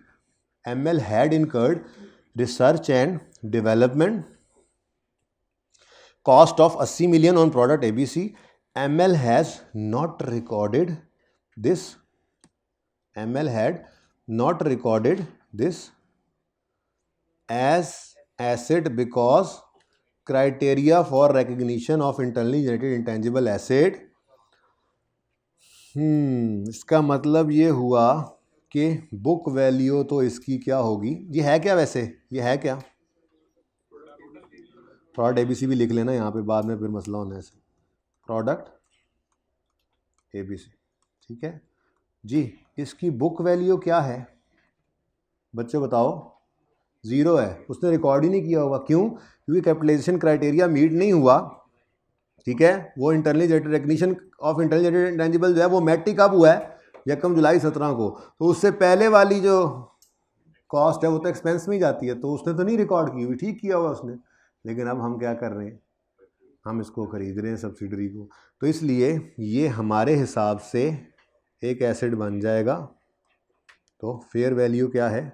ML had incurred research and development cost of 80 million on product ABC. ML has not recorded this. ML had not recorded this as asset because criteria for recognition of internally generated intangible asset. इसका मतलब ये हुआ कि book value तो इसकी क्या होगी? ये है क्या वैसे? ये है क्या? प्रोडक्ट एबीसी भी लिख लेना यहाँ पे, बाद में फिर मसला होने से। प्रोडक्ट एबीसी, ठीक है जी। इसकी बुक वैल्यू क्या है बच्चों बताओ? 0 है, उसने रिकॉर्ड ही नहीं किया होगा। क्यों? क्योंकि कैपिटलाइजेशन क्राइटेरिया मीट नहीं हुआ, ठीक है। वो internally generated recognition of internally generated intangible जो है वो मैट कब हुआ है? 1 जुलाई 17 को। तो उससे पहले वाली जो कॉस्ट है वो तो एक्सपेंस में ही जाती है, तो उसने तो नहीं रिकॉर्ड की हुई, ठीक किया हुआ उसने। लेकिन अब हम क्या कर रहे हैं, हम इसको खरीद रहे हैं सब्सिडरी को, तो इसलिए ये हमारे हिसाब से एक एसेट बन जाएगा। तो फेयर वैल्यू क्या है,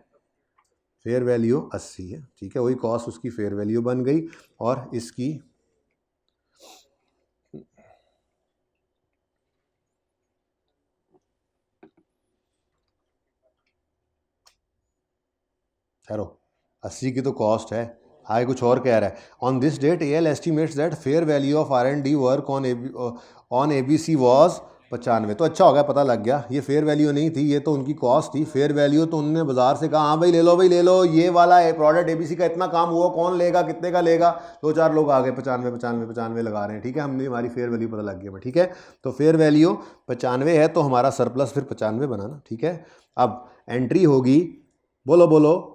फेयर वैल्यू 80 है, ठीक है, वही कॉस्ट उसकी फेयर वैल्यू बन गई। और इसकी ठहरो, 80 की तो कॉस्ट है, आगे कुछ और कह रहा है। On this date L estimates that fair value of R&D work on ABC was 95। तो अच्छा हो गया, पता लग गया, ये फेयर वैल्यू नहीं थी, ये तो उनकी कॉस्ट थी। फेयर वैल्यू तो उन्होंने बाजार से कहा हाँ भाई ले लो, भाई ले लो, ये वाला प्रोडक्ट ABC का इतना काम हुआ, कौन लेगा, कितने का लेगा, 2-4 लोग आ गए 95 लगा रहे हैं, ठीक है, हमने हमारी फेयर वैल्यू पता लग गया, ठीक है। तो फेयर वैल्यू 95 है, तो हमारा सरप्लस फिर 95 बनाना, ठीक है। अब एंट्री होगी, बोलो बोलो,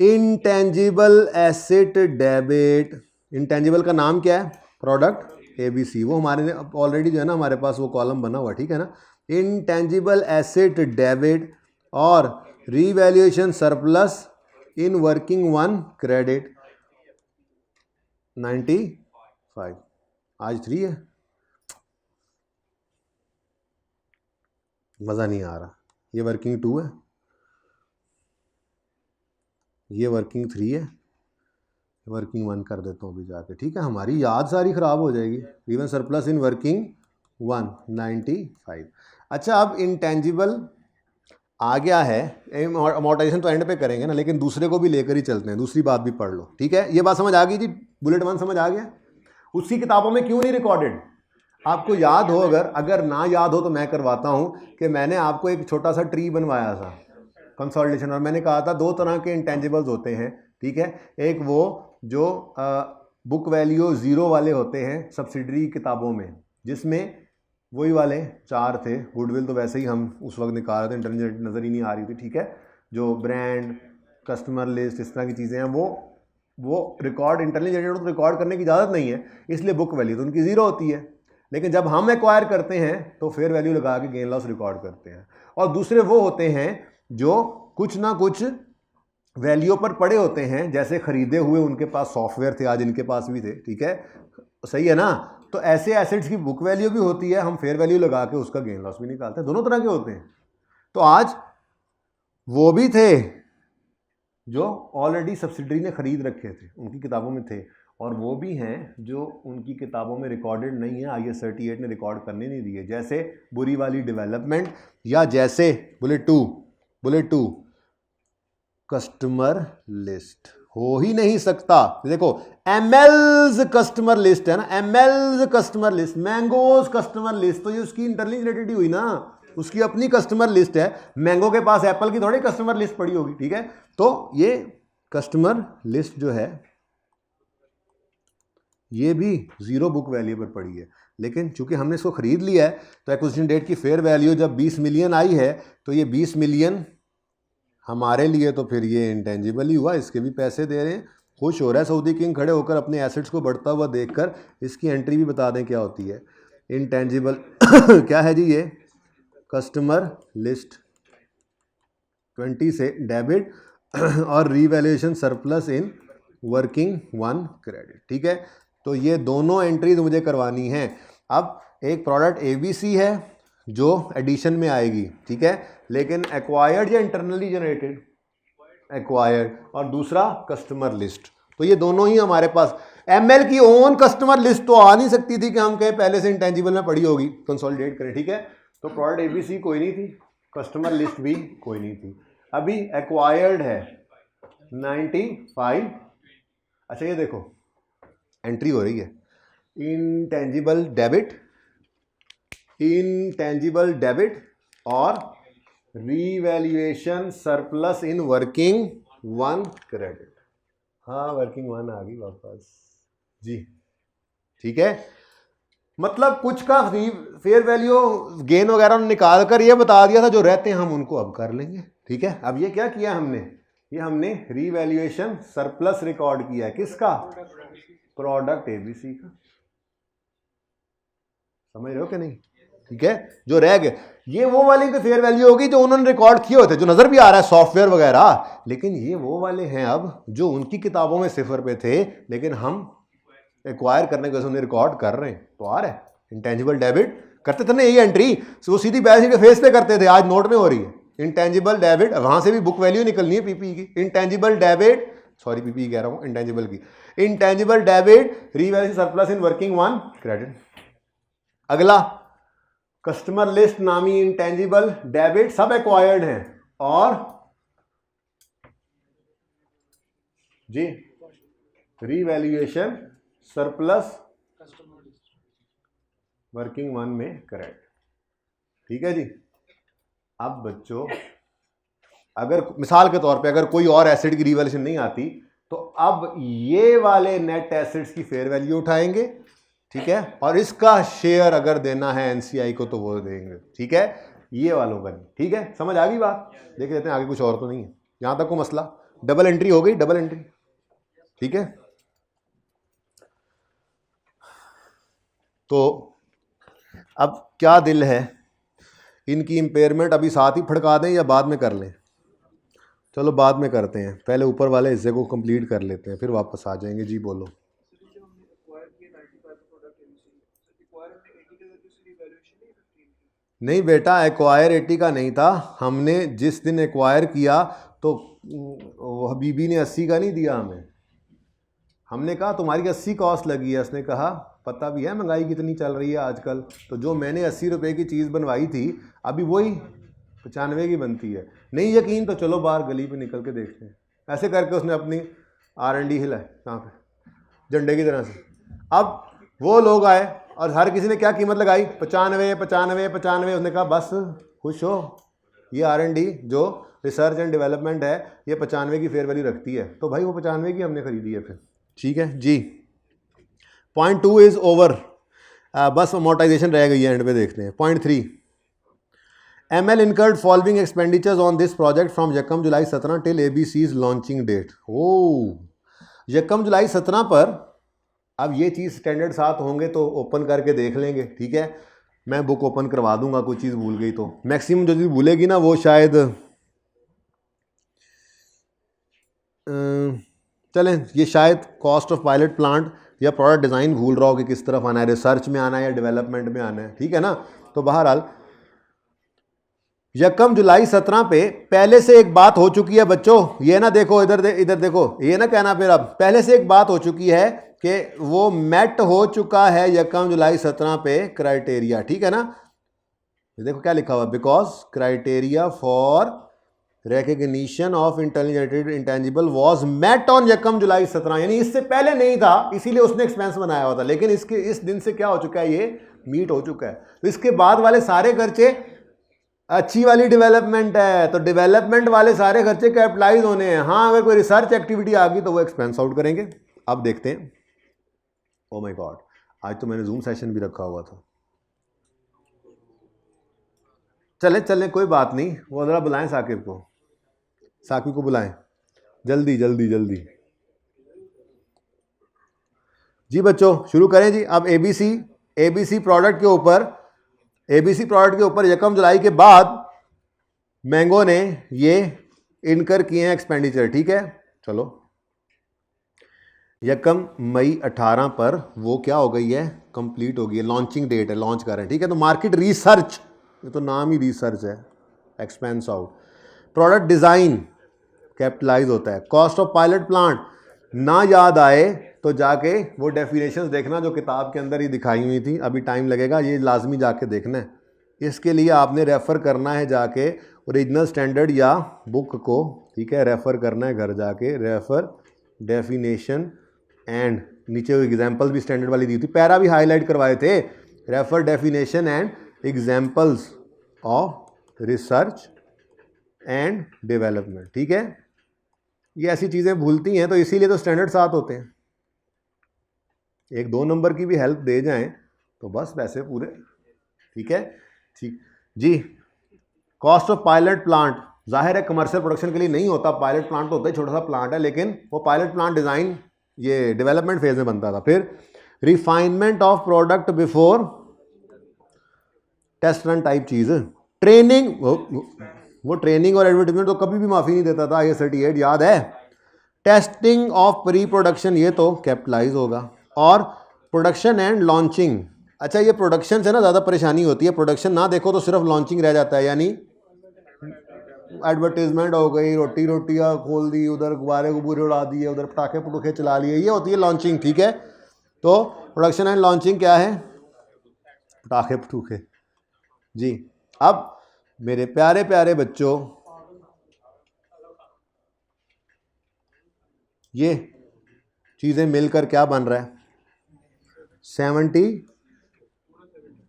इंटेंजिबल एसेट डेबिट। इंटेंजिबल का नाम क्या है, प्रोडक्ट ABC, वो हमारे ऑलरेडी जो है ना हमारे पास वो कॉलम बना हुआ, ठीक है ना। इंटेंजिबल एसेट डेबिट और revaluation surplus in working 1 credit 95। आज 3 है, मज़ा नहीं आ रहा। ये वर्किंग 2 है, ये वर्किंग 3 है, वर्किंग 1 कर देता हूँ अभी जाके, ठीक है, हमारी याद सारी ख़राब हो जाएगी। Even surplus in working 1 95। अच्छा, अब इंटेंजिबल आ गया है, अमोर्टाइजेशन तो एंड पे करेंगे ना, लेकिन दूसरे को भी लेकर ही चलते हैं, दूसरी बात भी पढ़ लो, ठीक है। ये बात समझ आ गई जी, बुलेट 1 समझ आ गया। उसकी किताबों में क्यों नहीं रिकॉर्डेड, आपको याद हो, अगर ना याद हो तो मैं करवाता हूँ कि मैंने आपको एक छोटा सा ट्री बनवाया था कंसोलिडेशन, और मैंने कहा था 2 तरह के इंटेंजिबल्स होते हैं, ठीक है। एक वो जो बुक वैल्यू 0 वाले होते हैं सब्सिडरी किताबों में, जिसमें वही वाले 4 थे। गुडविल तो वैसे ही हम उस वक्त निकाल रहे थे, इंटरनेट नज़र ही नहीं आ रही थी, ठीक है। जो ब्रांड, कस्टमर लिस्ट, इस तरह की चीज़ें हैं, वो रिकॉर्ड इंटरनली जनरेटेड, तो रिकॉर्ड करने की इजाज़त नहीं है, इसलिए बुक वैल्यू तो उनकी 0 होती है। लेकिन जब हम एक्वायर करते हैं तो फेयर वैल्यू लगा के गेन लॉस रिकॉर्ड करते हैं। और दूसरे वो होते हैं जो कुछ ना कुछ वैल्यू पर पड़े होते हैं, जैसे खरीदे हुए उनके पास सॉफ्टवेयर थे, आज इनके पास भी थे, ठीक है, सही है ना। तो ऐसे एसेट्स की बुक वैल्यू भी होती है, हम फेयर वैल्यू लगा के उसका गेन लॉस भी निकालते हैं, दोनों तरह के होते हैं। तो आज वो भी थे जो ऑलरेडी सब्सिडरी ने खरीद रखे थे, उनकी किताबों में थे, और वो भी हैं जो उनकी किताबों में रिकॉर्डेड नहीं है, IS 38 ने रिकॉर्ड करने नहीं दिए, जैसे बुरी वाली डेवलपमेंट, या जैसे बुलेट टू कस्टमर लिस्ट हो ही नहीं सकता। देखो ML's कस्टमर लिस्ट है ना, ML's customer list, mangoes customer list, तो ये उसकी इंटरनली रिलेटेड हुई ना, उसकी अपनी कस्टमर लिस्ट है। मैंगो के पास एप्पल की थोड़ी कस्टमर लिस्ट पड़ी होगी, ठीक है। तो ये कस्टमर लिस्ट जो है ये भी 0 बुक वैल्यू पर पड़ी है, लेकिन चूंकि हमने इसको खरीद लिया है तो एक्विजिशन डेट की फेयर वैल्यू जब 20 मिलियन आई है, तो ये 20 मिलियन हमारे लिए तो फिर ये इंटेंजिबल ही हुआ, इसके भी पैसे दे रहे हैं। खुश हो रहा है सऊदी किंग खड़े होकर अपने एसेट्स को बढ़ता हुआ देखकर। इसकी एंट्री भी बता दें क्या होती है, इंटेंजिबल क्या है जी, ये कस्टमर लिस्ट 20 से डेबिट और revaluation surplus in working 1 credit, ठीक है। तो ये दोनों एंट्रीज मुझे करवानी है। अब एक प्रोडक्ट ABC है जो एडिशन में आएगी, ठीक है, लेकिन एक्वायर्ड या इंटरनली जनरेटेड, एक्वायर्ड, और दूसरा कस्टमर लिस्ट। तो ये दोनों ही हमारे पास, ML की ओन कस्टमर लिस्ट तो आ नहीं सकती थी कि हम कहें पहले से इंटेंजिबल में पड़ी होगी, कंसोलिडेट करें, ठीक है। तो प्रोडक्ट ABC कोई नहीं थी, कस्टमर लिस्ट भी कोई नहीं थी। अभी एक्वायर्ड है 95। अच्छा ये देखो एंट्री हो रही है, इंटेंजिबल डेबिट और revaluation surplus in working 1 credit. हाँ वर्किंग 1 आ गई वापस जी, ठीक है। मतलब कुछ का फेयर वैल्यू गेन वगैरह निकाल कर ये बता दिया था, जो रहते हैं हम उनको अब कर लेंगे, ठीक है। अब ये क्या किया हमने, ये हमने रीवैल्यूएशन सरप्लस रिकॉर्ड किया है, किसका, प्रोडक्ट ABC का, समझ रहे हो कि नहीं, ठीक है। जो रह गए ये वो वाली तो फेयर वैल्यू होगी जो उन्होंने रिकॉर्ड किए होते, जो नजर भी आ रहा है सॉफ्टवेयर वगैरह, लेकिन ये वो वाले हैं अब जो उनकी किताबों में सिफर पे थे, लेकिन हम एक्वायर करने के उन्हें रिकॉर्ड कर रहे हैं। तो आ रहा है इंटेंजिबल डेबिट करते थे ना, यही एंट्री वो सीधी बैलेंस शीट के फेस पे करते थे, आज नोट में हो रही है। इंटेंजिबल डेबिट, वहां से भी बुक वैल्यू निकलनी है पीपी की। इंटेंजिबल डेबिट, सॉरी पीपी कह रहा हूं, इंटेंजिबल की। Intangible debit revalue surplus in working one credit. अगला कस्टमर लिस्ट नामी इंटेंजिबल डेबिट सब एक्वायर्ड हैं, और जी रीवैल्यूएशन सरप्लस वर्किंग वन में करेक्ट। ठीक है जी। अब बच्चों अगर मिसाल के तौर पे अगर कोई और एसेट की रीवैल्यूएशन नहीं आती, तो अब ये वाले नेट एसेट्स की फेयर वैल्यू उठाएंगे, ठीक है, और इसका शेयर अगर देना है एनसीआई को तो वो देंगे, ठीक है, ये वालों का नहीं। ठीक है, समझ आ गई बात? देख लेते हैं आगे, कुछ और तो नहीं है यहां तक को मसला। डबल एंट्री हो गई, डबल एंट्री, ठीक है। तो अब क्या दिल है, इनकी इंपेयरमेंट अभी साथ ही फड़का दें या बाद में कर लें? चलो बाद में करते हैं, पहले ऊपर वाले हिस्से को कंप्लीट कर लेते हैं, फिर वापस आ जाएंगे। जी बोलो। नहीं बेटा, एक्वायर 80 का नहीं था, हमने जिस दिन एक्वायर किया तो हबीबी ने 80 का नहीं दिया हमें। हमने कहा तुम्हारी 80 कॉस्ट लगी है, उसने कहा पता भी है महंगाई कितनी चल रही है आजकल, तो जो मैंने 80 रुपये की चीज़ बनवाई थी अभी वही 95 की बनती है। नहीं यकीन तो चलो बाहर गली पे निकल के देखते हैं। ऐसे करके उसने अपनी R&D हिलाई कहाँ पे, झंडे की तरह से। अब वो लोग आए और हर किसी ने क्या कीमत लगाई, 95 95 95। उसने कहा बस खुश हो, ये R&D जो रिसर्च एंड डेवलपमेंट है ये 95 की फेयर वैल्यू रखती है, तो भाई वो 95 की हमने खरीदी है फिर। ठीक है जी। पॉइंट 2 इज ओवर, बस अमोर्टाइजेशन रह गई है, एंड पे देखते हैं। Point 3, ML incurred following expenditures on this project from यकम July 17 till ABC's launching date। यकम जुलाई 17 पर, अब ये चीज़ स्टैंडर्ड 7 होंगे तो ओपन करके देख लेंगे, ठीक है। मैं बुक ओपन करवा दूंगा, कोई चीज़ भूल गई तो। मैक्सिमम जो चीज़ भूलेगी ना वो शायद चलें, ये शायद कॉस्ट ऑफ पायलट प्लांट या प्रोडक्ट डिज़ाइन भूल रहा हो कि किस तरफ आना है, रिसर्च में आना है या डेवलपमेंट में आना है, ठीक है ना। तो बहरहाल यकम जुलाई 17 पे पहले से एक बात हो चुकी है बच्चों, ये ना देखो इधर इधर देखो, ये ना कहना फिर अब पहले से एक बात हो चुकी है कि वो मेट हो चुका है यकम जुलाई 17 पे क्राइटेरिया, ठीक है ना। देखो क्या लिखा हुआ, because criteria for recognition of intangible was met on यकम जुलाई 17, यानी इससे पहले नहीं था, इसीलिए उसने एक्सपेंस बनाया हुआ था, लेकिन इसके इस दिन से क्या हो चुका है, ये मीट हो चुका है। तो इसके बाद वाले सारे खर्चे, अच्छी वाली डेवलपमेंट है तो डेवलपमेंट वाले सारे खर्चे कैपिटलाइज होने हैं। हाँ, अगर कोई रिसर्च एक्टिविटी आ गई तो वो एक्सपेंस आउट करेंगे। अब देखते हैं। ओ माय गॉड, आज तो मैंने जूम सेशन भी रखा हुआ था। चले चले कोई बात नहीं, वो ज़रा बुलाएं साकिब को, साकिब को बुलाएं जल्दी जल्दी जल्दी। जी बच्चों शुरू करें जी। अब एबीसी प्रोडक्ट के ऊपर यकम जुलाई के बाद मैंगो ने ये इनकर किए हैं एक्सपेंडिचर, ठीक है। चलो यकम मई 18 पर वो क्या हो गई है, कंप्लीट हो गई है, लॉन्चिंग डेट है, लॉन्च कर रहे हैं, ठीक है। तो मार्केट रिसर्च, ये तो नाम ही रिसर्च है, expense out. Product design capitalise होता है। कॉस्ट ऑफ पायलट प्लांट ना याद आए तो जाके वो डेफिनेशंस देखना जो किताब के अंदर ही दिखाई हुई थी, अभी टाइम लगेगा, ये लाजमी जाके देखना है। इसके लिए आपने रेफ़र करना है जाके ओरिजिनल स्टैंडर्ड या बुक को, ठीक है, रेफ़र करना है घर जाके, रेफ़र डेफिनेशन एंड नीचे एग्जाम्पल्स भी स्टैंडर्ड वाली दी थी, पैरा भी हाईलाइट करवाए थे, refer definition and examples of research and development, ठीक है। ये ऐसी चीज़ें भूलती हैं तो इसीलिए तो स्टैंडर्ड 7 होते हैं। 1-2 नंबर की भी हेल्प दे जाएं तो बस पैसे पूरे, ठीक है। ठीक जी। कॉस्ट ऑफ पायलट प्लांट, जाहिर है कमर्शियल प्रोडक्शन के लिए नहीं होता, पायलट प्लांट तो होता है, छोटा सा प्लांट है, लेकिन वो पायलट प्लांट डिज़ाइन ये डेवलपमेंट फेज में बनता था। फिर refinement of product before test run type चीज़, ट्रेनिंग, वो ट्रेनिंग और एडवर्टीजमेंट तो कभी भी माफ़ी नहीं देता था, IS 38 याद है। टेस्टिंग ऑफ प्री प्रोडक्शन ये तो कैपिटलाइज होगा, और प्रोडक्शन एंड लॉन्चिंग। अच्छा, ये प्रोडक्शन से ना ज़्यादा परेशानी होती है, प्रोडक्शन ना देखो तो सिर्फ लॉन्चिंग रह जाता है, यानी एडवर्टीजमेंट हो गई, रोटियाँ खोल दी, उधर गुब्बारे गुब्बारे उड़ा दिए, उधर पटाखे पटूखे चला लिए, ये होती है लॉन्चिंग, ठीक है। तो प्रोडक्शन एंड लॉन्चिंग क्या है? पटाखे पटूखे जी। अब मेरे प्यारे प्यारे बच्चों, ये चीज़ें मिलकर क्या बन रहा है? 70,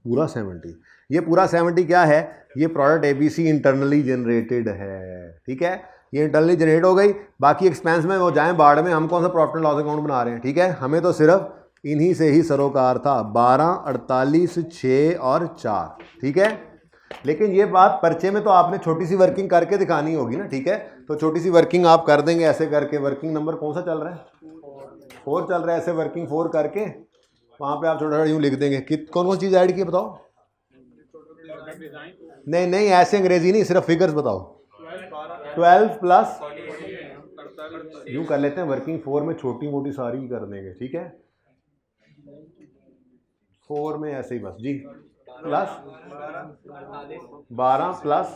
पूरा 70। ये पूरा 70 क्या है? ये प्रोडक्ट ABC इंटरनली जनरेटेड है, ठीक है। ये इंटरनली जनरेट हो गई, बाकी एक्सपेंस में वो जाएं बाढ़ में, हम कौन सा प्रॉफिट एंड लॉस अकाउंट बना रहे हैं, ठीक है। हमें तो सिर्फ इन्हीं से ही सरोकार था, 12, 48, 6 और 4, ठीक है। लेकिन ये बात पर्चे में तो आपने छोटी सी वर्किंग करके दिखानी होगी ना, ठीक है। तो छोटी सी वर्किंग आप कर देंगे ऐसे करके। वर्किंग नंबर कौन सा चल रहा है? 4 चल रहा है। ऐसे वर्किंग 4 करके वहाँ पे आप छोटा छोटा यूँ लिख देंगे कि कौन कौन चीज़ ऐड की बताओ। नहीं नहीं, ऐसे अंग्रेजी नहीं, सिर्फ फिगर्स बताओ। 12 प्लस, यूँ कर लेते हैं, वर्किंग 4 में छोटी मोटी सारी कर देंगे, ठीक है। 4 में ऐसे ही बस जी, plus 12 plus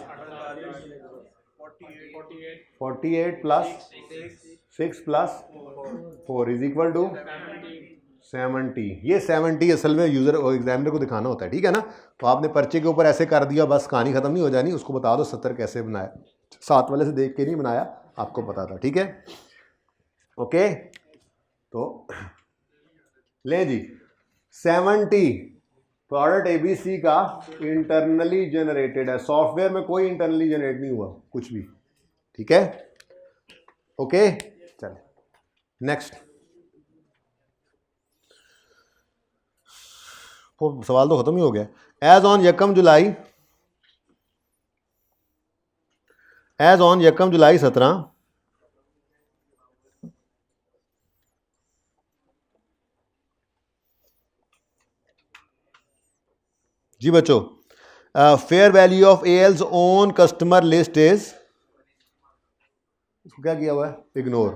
48 plus 6 plus 4 is equal to 70। ये 70 असल में यूजर और एग्जामिनर को दिखाना होता है, ठीक है ना। तो आपने पर्चे के ऊपर ऐसे कर दिया, बस कहानी खत्म नहीं हो जानी। उसको बता दो 70 कैसे बनाया, 7 वाले से देख के नहीं बनाया, आपको पता था, ठीक है। ओके, तो ले जी, 70 प्रोडक्ट ABC का इंटरनली जनरेटेड है। सॉफ्टवेयर में कोई इंटरनली जनरेट नहीं हुआ कुछ भी, ठीक है। ओके, चल नेक्स्ट। सवाल तो खत्म ही हो गया। एज ऑन यकम जुलाई 17 जी बच्चों, fair value of AL's own customer list is, क्या किया हुआ है? इग्नोर,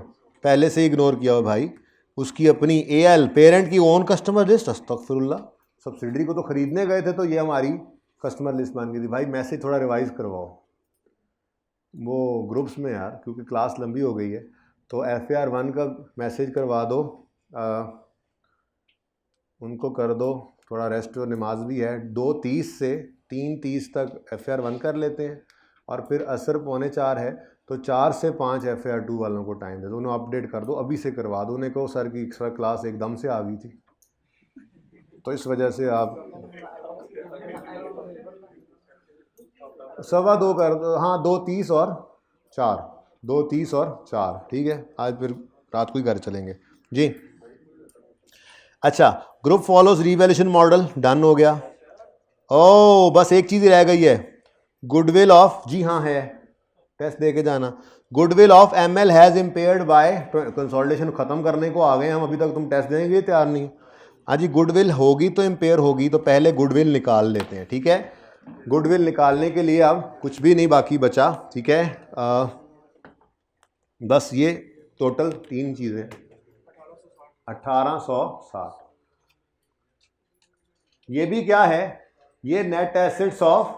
पहले से इग्नोर किया हुआ भाई। उसकी अपनी AL पेरेंट की ओन कस्टमर लिस्ट, अस्तगफिरुल्लाह, सब्सिडरी को तो खरीदने गए थे तो ये हमारी कस्टमर लिस्ट बन गई थी। भाई मैसेज थोड़ा रिवाइज करवाओ वो ग्रुप्स में यार, क्योंकि क्लास लंबी हो गई है। तो FAR 1 का मैसेज करवा दो, उनको कर दो थोड़ा रेस्ट, और नमाज भी है। 2:30 से 3:30 तक FAR 1 कर लेते हैं, और फिर असर 3:45 है, तो 4 से 5 FAR 2 वालों को टाइम दे दो। उन्हें अपडेट कर दो, अभी से करवा दो। उन्हें कहो सर की एक्स्ट्रा क्लास एकदम से आ गई थी, तो इस वजह से आप 2:15 कर दो। हाँ, 2:30 और 4, 2:30 और 4, ठीक है। आज फिर रात को ही घर चलेंगे जी। अच्छा, group follows revaluation model done हो गया। ओ बस एक चीज़ रह गई है, गुडविल ऑफ, जी हाँ है, टेस्ट दे के जाना। Goodwill of ML has impaired by consolidation. ख़त्म करने को आ गए हम, अभी तक तुम टेस्ट देने के लिए तैयार नहीं। हाँ जी, गुडविल होगी तो इम्पेयर होगी, तो पहले गुडविल निकाल लेते हैं, ठीक है। गुडविल निकालने के लिए अब कुछ भी नहीं बाकी बचा, ठीक है। बस ये टोटल 3 चीज़ें, 1860। ये भी क्या है? ये नेट एसेट्स ऑफ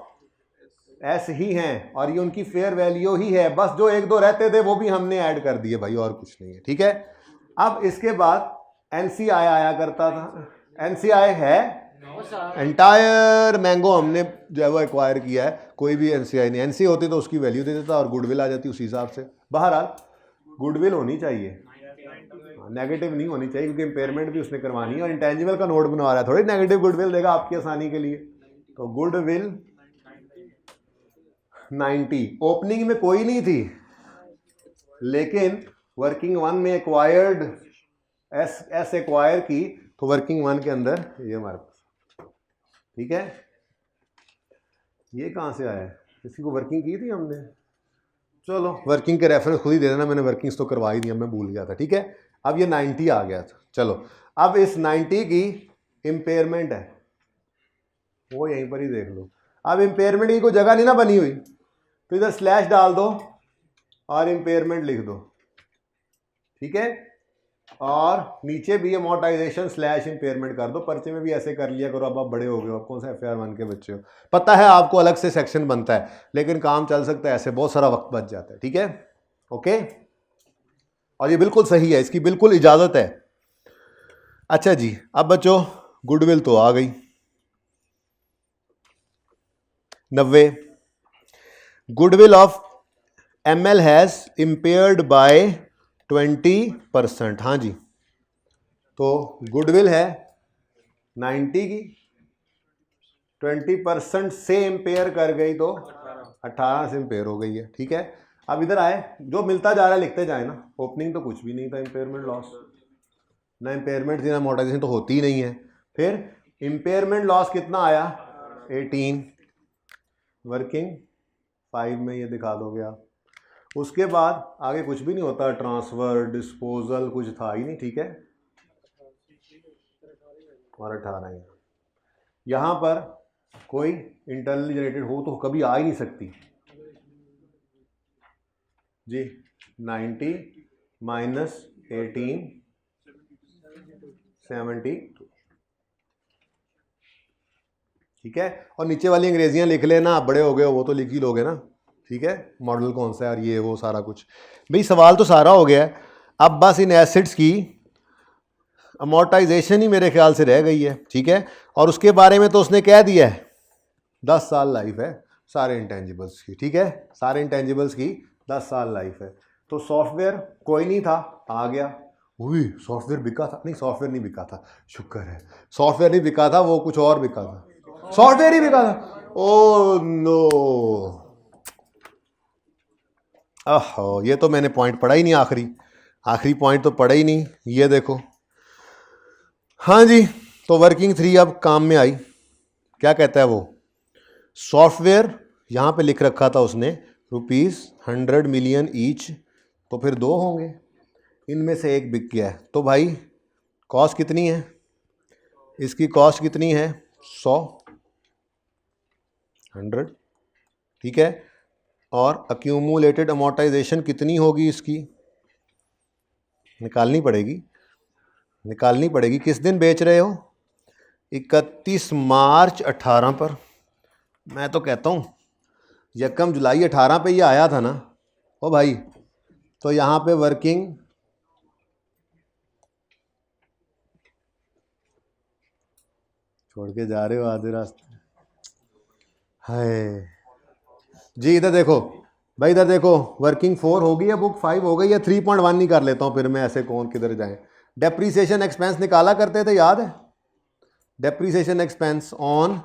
S ही हैं, और ये उनकी फेयर वैल्यू ही है। बस जो 1-2 रहते थे वो भी हमने ऐड कर दिए भाई, और कुछ नहीं है, ठीक है। अब इसके बाद NCI आया करता था। NCI है एंटायर मैंगो, हमने जो है वो एक्वायर किया है। कोई भी NCI नहीं, NCI होती तो उसकी वैल्यू दे देता और गुडविल आ जाती उसी हिसाब से। बहरहाल गुडविल होनी चाहिए, नेगेटिव नहीं होनी चाहिए, क्योंकि इम्पेयरमेंट भी उसने करवानी है, और इंटेंजिबल का नोट बनवा रहा है, थोड़ी नेगेटिव गुडविल देगा आपकी आसानी के लिए। तो गुडविल 90, ओपनिंग में कोई नहीं थी, लेकिन वर्किंग 1 में एक्वायर्ड एस एक्वायर की, तो वर्किंग 1 के अंदर ये हमारे पास, ठीक है। ये कहाँ से आया है? किसी को वर्किंग की थी हमने? चलो वर्किंग के रेफरेंस खुद ही दे देना, मैंने वर्किंग्स तो करवा ही दी, मैं भूल गया था, ठीक है। अब ये 90 आ गया था। चलो अब इस 90 की इम्पेयरमेंट है, वो यहीं पर ही देख लो। अब इम्पेयरमेंट की कोई जगह नहीं ना बनी हुई, तो इधर स्लैश डाल दो और इम्पेयरमेंट लिख दो, ठीक है। और नीचे भी अमोर्टाइजेशन स्लैश इम्पेयरमेंट कर दो। पर्चे में भी ऐसे कर लिया करो, अब आप बड़े हो गए हो, आप कौन सा FIR 1 के बच्चे हो, पता है आपको अलग से सेक्शन बनता है, लेकिन काम चल सकता है ऐसे, बहुत सारा वक्त बच जाता है, ठीक है, ओके। और ये बिल्कुल सही है, इसकी बिल्कुल इजाजत है। अच्छा जी, अब बच्चों गुडविल तो आ गई 90। Goodwill of ML has impaired by 20%। हाँ जी, तो गुडविल है 90 की, 20% से इम्पेयर कर गई तो 18 से इम्पेयर हो गई है, ठीक है। अब इधर आए, जो मिलता जा रहा है लिखते जाए ना। ओपनिंग तो कुछ भी नहीं था, इम्पेयरमेंट लॉस ना, इम्पेयरमेंट थी ना अमोर्टाइजेशन, तो होती ही नहीं है। फिर इम्पेयरमेंट लॉस कितना आया 18, वर्किंग 5 में ये दिखा दोगे आप। उसके बाद आगे कुछ भी नहीं होता, ट्रांसफर डिस्पोजल कुछ था ही नहीं, ठीक है। और 18 यहाँ पर कोई इंटरनली जनरेटेड हो तो कभी आ ही नहीं सकती जी। 90 माइनस 18 72, ठीक है। और नीचे वाली अंग्रेजियां लिख लेना, आप बड़े हो गए हो, वो तो लिख ही लोगे ना, ठीक है। मॉडल कौन सा है और ये वो सारा कुछ, भाई सवाल तो सारा हो गया है। अब बस इन एसिड्स की अमोर्टाइजेशन ही मेरे ख्याल से रह गई है, ठीक है। और उसके बारे में तो उसने कह दिया है 10 साल लाइफ है सारे इंटेंजिबल्स की, ठीक है। सारे इंटेंजिबल्स की 10 साल लाइफ है। तो सॉफ्टवेयर कोई नहीं था, आ गया। वही सॉफ्टवेयर बिका था, नहीं सॉफ्टवेयर नहीं बिका था, शुक्र है सॉफ्टवेयर नहीं बिका था, वो कुछ और बिका था, सॉफ्टवेयर ही बिका था। ओ नो, ओह ये तो मैंने पॉइंट पढ़ा ही नहीं, आखिरी पॉइंट तो पढ़ा ही नहीं, ये देखो। हाँ जी, तो वर्किंग 3 अब काम में आई। क्या कहता है वो, सॉफ्टवेयर यहाँ पे लिख रखा था उसने ₹100 मिलियन ईच, तो फिर 2 होंगे, इनमें से एक बिक गया है। तो भाई कॉस्ट कितनी है, इसकी कॉस्ट कितनी है 100, ठीक है। और अक्यूमुलेटेड अमोर्टाइजेशन कितनी होगी इसकी, निकालनी पड़ेगी। किस दिन बेच रहे हो, 31 मार्च 18 पर। मैं तो कहता हूँ 1 जुलाई 18 पे ये आया था ना ओ भाई, तो यहाँ पे वर्किंग छोड़ के जा रहे हो आधे रास्ते, हाय जी। इधर देखो भाई, इधर देखो, वर्किंग 4 हो गई है, बुक 5 हो गई है, 3.1 नहीं कर लेता हूँ फिर मैं, ऐसे कौन किधर जाए। डेप्रीसिएशन एक्सपेंस निकाला करते थे, याद है, depreciation expense on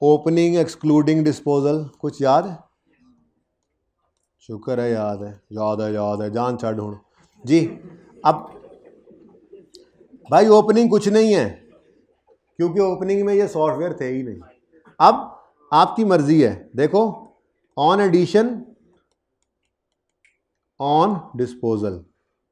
opening excluding disposal, कुछ याद है, शुक्र है याद है, जान छाड़ ढूंढ जी। अब भाई ओपनिंग कुछ नहीं है, क्योंकि ओपनिंग में ये सॉफ्टवेयर थे ही नहीं। अब आपकी मर्जी है, देखो ऑन एडिशन ऑन डिस्पोजल,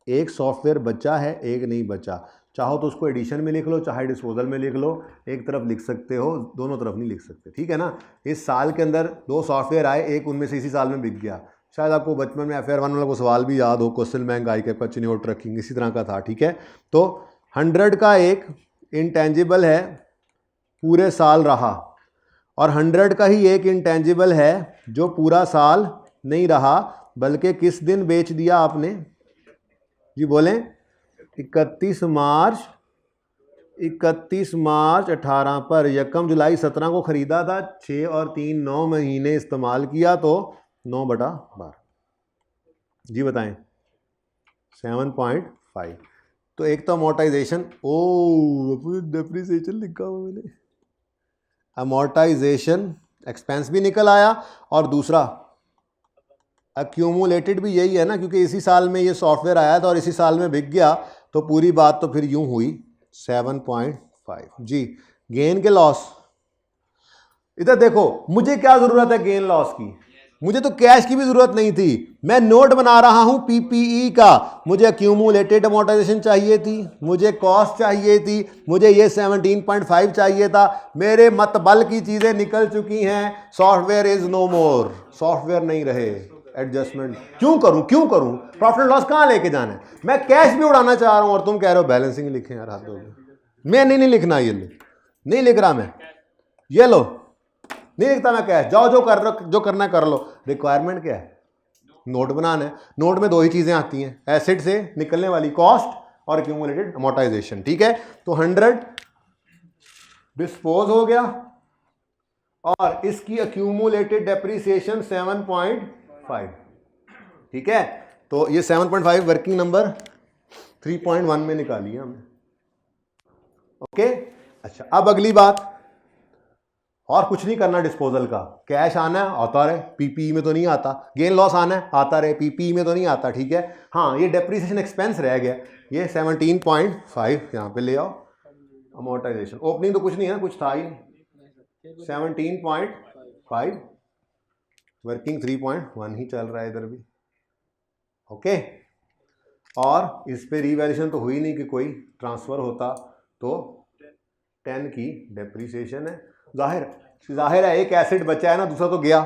एक सॉफ्टवेयर बचा है एक नहीं बचा, चाहो तो उसको एडिशन में लिख लो चाहे डिस्पोजल में लिख लो, एक तरफ लिख सकते हो, दोनों तरफ नहीं लिख सकते, ठीक है ना। इस साल के अंदर 2 सॉफ्टवेयर आए, एक उनमें से इसी साल में बिक गया। शायद आपको बचपन में FIR 1 वाला को सवाल भी याद हो, क्वेश्चन बैंक आई के कंटिन्यू ट्रैकिंग इसी तरह का था, ठीक है। तो 100 का एक इंटेंजिबल है पूरे साल रहा, और 100 का ही एक इंटेंजिबल है जो पूरा साल नहीं रहा, बल्कि किस दिन बेच दिया आपने जी, बोलें 31 मार्च 18 पर। 1 जुलाई 17 को खरीदा था, 6 और 3 9 महीने इस्तेमाल किया, तो 9/12 जी, बताएं 7.5। तो एक तो अमोर्टाइजेशन, डेप्रिसिएशन लिखा हुआ मैंने, अमोर्टाइजेशन एक्सपेंस भी निकल आया, और दूसरा अक्यूमुलेटेड भी यही है ना, क्योंकि इसी साल में ये सॉफ्टवेयर आया था और इसी साल में बिक गया, तो पूरी बात तो फिर यूं हुई 7.5 जी। गेन के लॉस, इधर देखो, मुझे क्या जरूरत है गेन लॉस की, मुझे तो कैश की भी जरूरत नहीं थी, मैं नोट बना रहा हूं पीपीई का, मुझे अक्यूमुलेटेड अमोर्टाइजेशन चाहिए थी, मुझे कॉस्ट चाहिए थी, मुझे ये 17.5 चाहिए था, मेरे मतबल की चीजें निकल चुकी हैं, software is no more, software नहीं रहे, एडजस्टमेंट क्यों करूं, प्रॉफिट एंड लॉस कहां लेके जाना है, मैं कैश भी उड़ाना चाह रहा हूं और तुम कह रहे हो बैलेंसिंग लिखें यार, हाथ दोगे, मैं नहीं लिखना, ये नहीं लिख रहा मैं, ये लो नहीं लिखता मैं कैश, जाओ जो करना है कर लो। रिक्वायरमेंट क्या है, नोट बनाना है, नोट में दो ही चीजें आती हैं, एसेट से निकलने वाली कॉस्ट और एक्यूमुलेटेड अमोर्टाइजेशन, ठीक है। तो 100 डिस्पोज हो गया और इसकी एक्यूमुलेटेड डेप्रिसिएशन 7.5, ठीक है। तो ये 7.5 वर्किंग नंबर 3.1 में निकाली हमने, ओके। अच्छा, अब अगली बात, और कुछ नहीं करना डिस्पोजल का, कैश आना है आता रहे, पीपीई में तो नहीं आता, गेन लॉस आना है आता रहे, पीपीई में तो नहीं आता, ठीक है। हाँ, ये डेप्रिसिएशन एक्सपेंस रह गया, ये 17.5 यहाँ पे ले आओ, अमोर्टाइजेशन, ओपनिंग तो कुछ नहीं है, कुछ था ही नहीं, 17.5, वर्किंग 3.1 ही चल रहा है इधर भी, ओके। और इस पे रीवैल्यूएशन तो हुई नहीं कि कोई ट्रांसफर होता, तो 10 की डेप्रिसिएशन है, जाहिर है एक एसेट बचा है ना, दूसरा तो गया,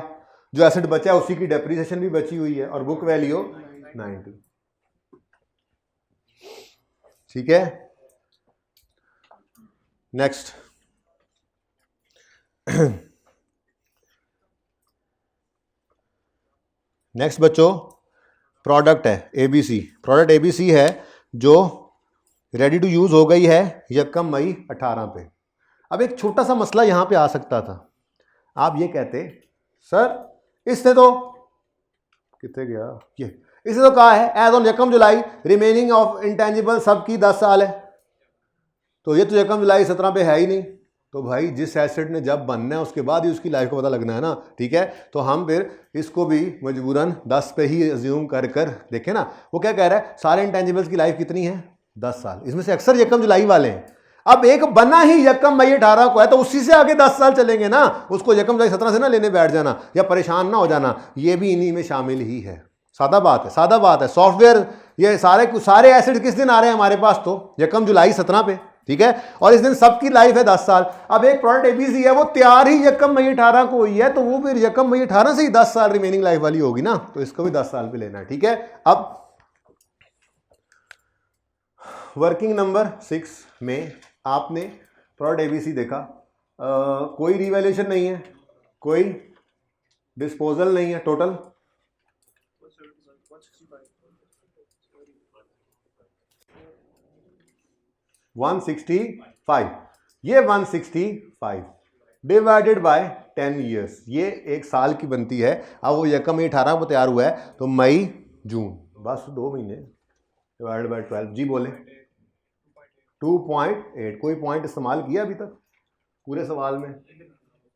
जो एसेट बचा है उसी की डेप्रिसिएशन भी बची हुई है, और बुक वैल्यू 90, ठीक है। नेक्स्ट नेक्स्ट बच्चों, प्रोडक्ट है एबीसी, प्रोडक्ट एबीसी है जो रेडी टू यूज हो गई है यकम मई 18 पे। अब एक छोटा सा मसला यहां पे आ सकता था, आप ये कहते सर इसने तो कितने गया, ये इसने तो कहा है एज ऑन यकम जुलाई रिमेनिंग ऑफ इंटेंजिबल सबकी 10 साल है, तो ये तो यकम जुलाई 17 पे है ही नहीं, तो भाई जिस एसेट ने जब बनना है उसके बाद ही उसकी लाइफ को पता लगना है ना, ठीक है। तो हम फिर इसको भी मजबूरन 10 पे ही अज्यूम कर देखें ना, वो क्या कह रहा है, सारे इंटेंजिबल्स की लाइफ कितनी है, 10 साल, इसमें से अक्सर यकम जुलाई वाले हैं। अब एक बना ही यकम मई 18 को है, तो उसी से आगे 10 साल चलेंगे ना, उसको यकम जुलाई 17 से ना लेने बैठ जाना या परेशान ना हो जाना, ये भी इन्हीं में शामिल ही है। सादा बात है, सादा बात है। सॉफ्टवेयर ये सारे एसेट किस दिन आ रहे हैं हमारे पास, तो यकम जुलाई 17 पे, ठीक है, और इस दिन सबकी लाइफ है 10 साल। अब एक प्रोडक्ट एबीसी है वो तैयार ही यकम मई 18 को हुई है, तो वो फिर यकम मई 18 से ही 10 साल रिमेनिंग लाइफ वाली होगी ना, तो इसको भी 10 साल पे लेना है, ठीक है। अब वर्किंग नंबर 6 में आपने प्रोडक्ट एबीसी देखा, कोई रिवैल्यूएशन नहीं है, कोई डिस्पोजल नहीं है, टोटल 165, ये 165 डिवाइडेड बाय 10 ईयर्स, ये एक साल की बनती है। अब वो यकम मई 18 को तैयार हुआ है, तो मई जून बस 2 महीने डिवाइडेड बाय 12, जी बोले 2.8, कोई पॉइंट इस्तेमाल किया अभी तक पूरे सवाल में,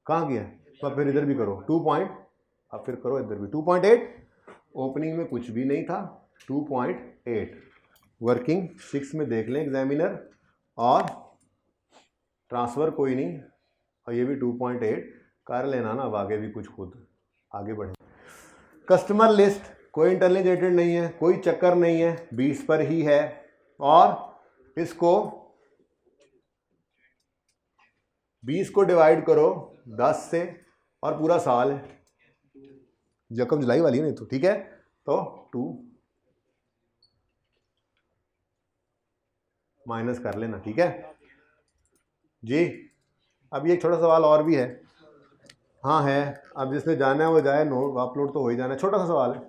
कहाँ किया, तो फिर इधर भी करो 2 पॉइंट, अब फिर करो इधर भी 2.8, ओपनिंग में कुछ भी नहीं था 2.8, वर्किंग 6 में देख लें एग्जामिनर, और ट्रांसफर कोई नहीं, और ये भी 2.8 कर लेना ना, अब आगे भी कुछ खुद आगे बढ़े। कस्टमर लिस्ट कोई इंटेलिजेंटेड नहीं है, कोई चक्कर नहीं है, 20 पर ही है, और इसको 20 को डिवाइड करो 10 से, और पूरा साल है, यकम जुलाई वाली है नहीं तो, ठीक है, तो 2 माइनस कर लेना, ठीक है जी। अब ये एक छोटा सवाल और भी है, हाँ है, अब जिसने जाना है वो जाए, नोट अपलोड तो हो ही जाना है, छोटा सा सवाल है,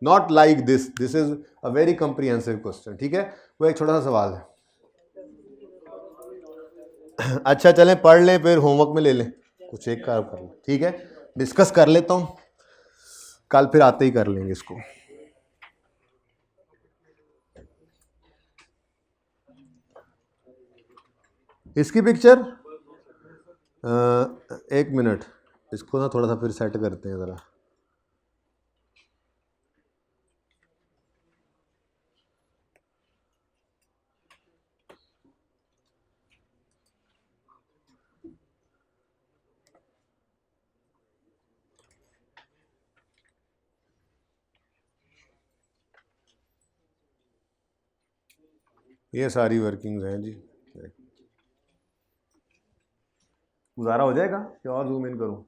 not like this is a very comprehensive question, ठीक है, वो एक छोटा सा सवाल है। अच्छा चलें पढ़ लें, फिर होमवर्क में ले लें, कुछ एक काम कर लें, ठीक है, डिस्कस कर लेता हूँ, कल फिर आते ही कर लेंगे इसको। इसकी पिक्चर एक मिनट, इसको ना थोड़ा सा फिर सेट करते हैं ज़रा, ये सारी वर्किंग्स हैं जी। गुजारा हो जाएगा क्या और जूम इन करूं?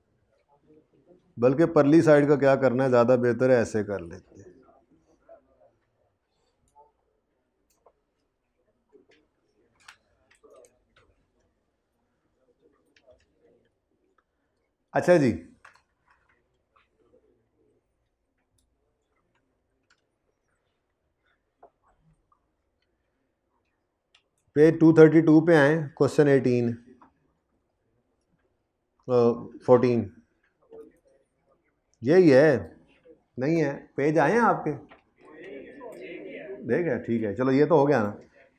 बल्कि परली साइड का क्या करना है, ज़्यादा बेहतर है ऐसे कर लेते हैं। अच्छा जी, पेज 232 पे आए, क्वेश्चन 18 14 यही है, नहीं है पेज आए हैं आपके? देख है, ठीक है, चलो ये तो हो गया ना।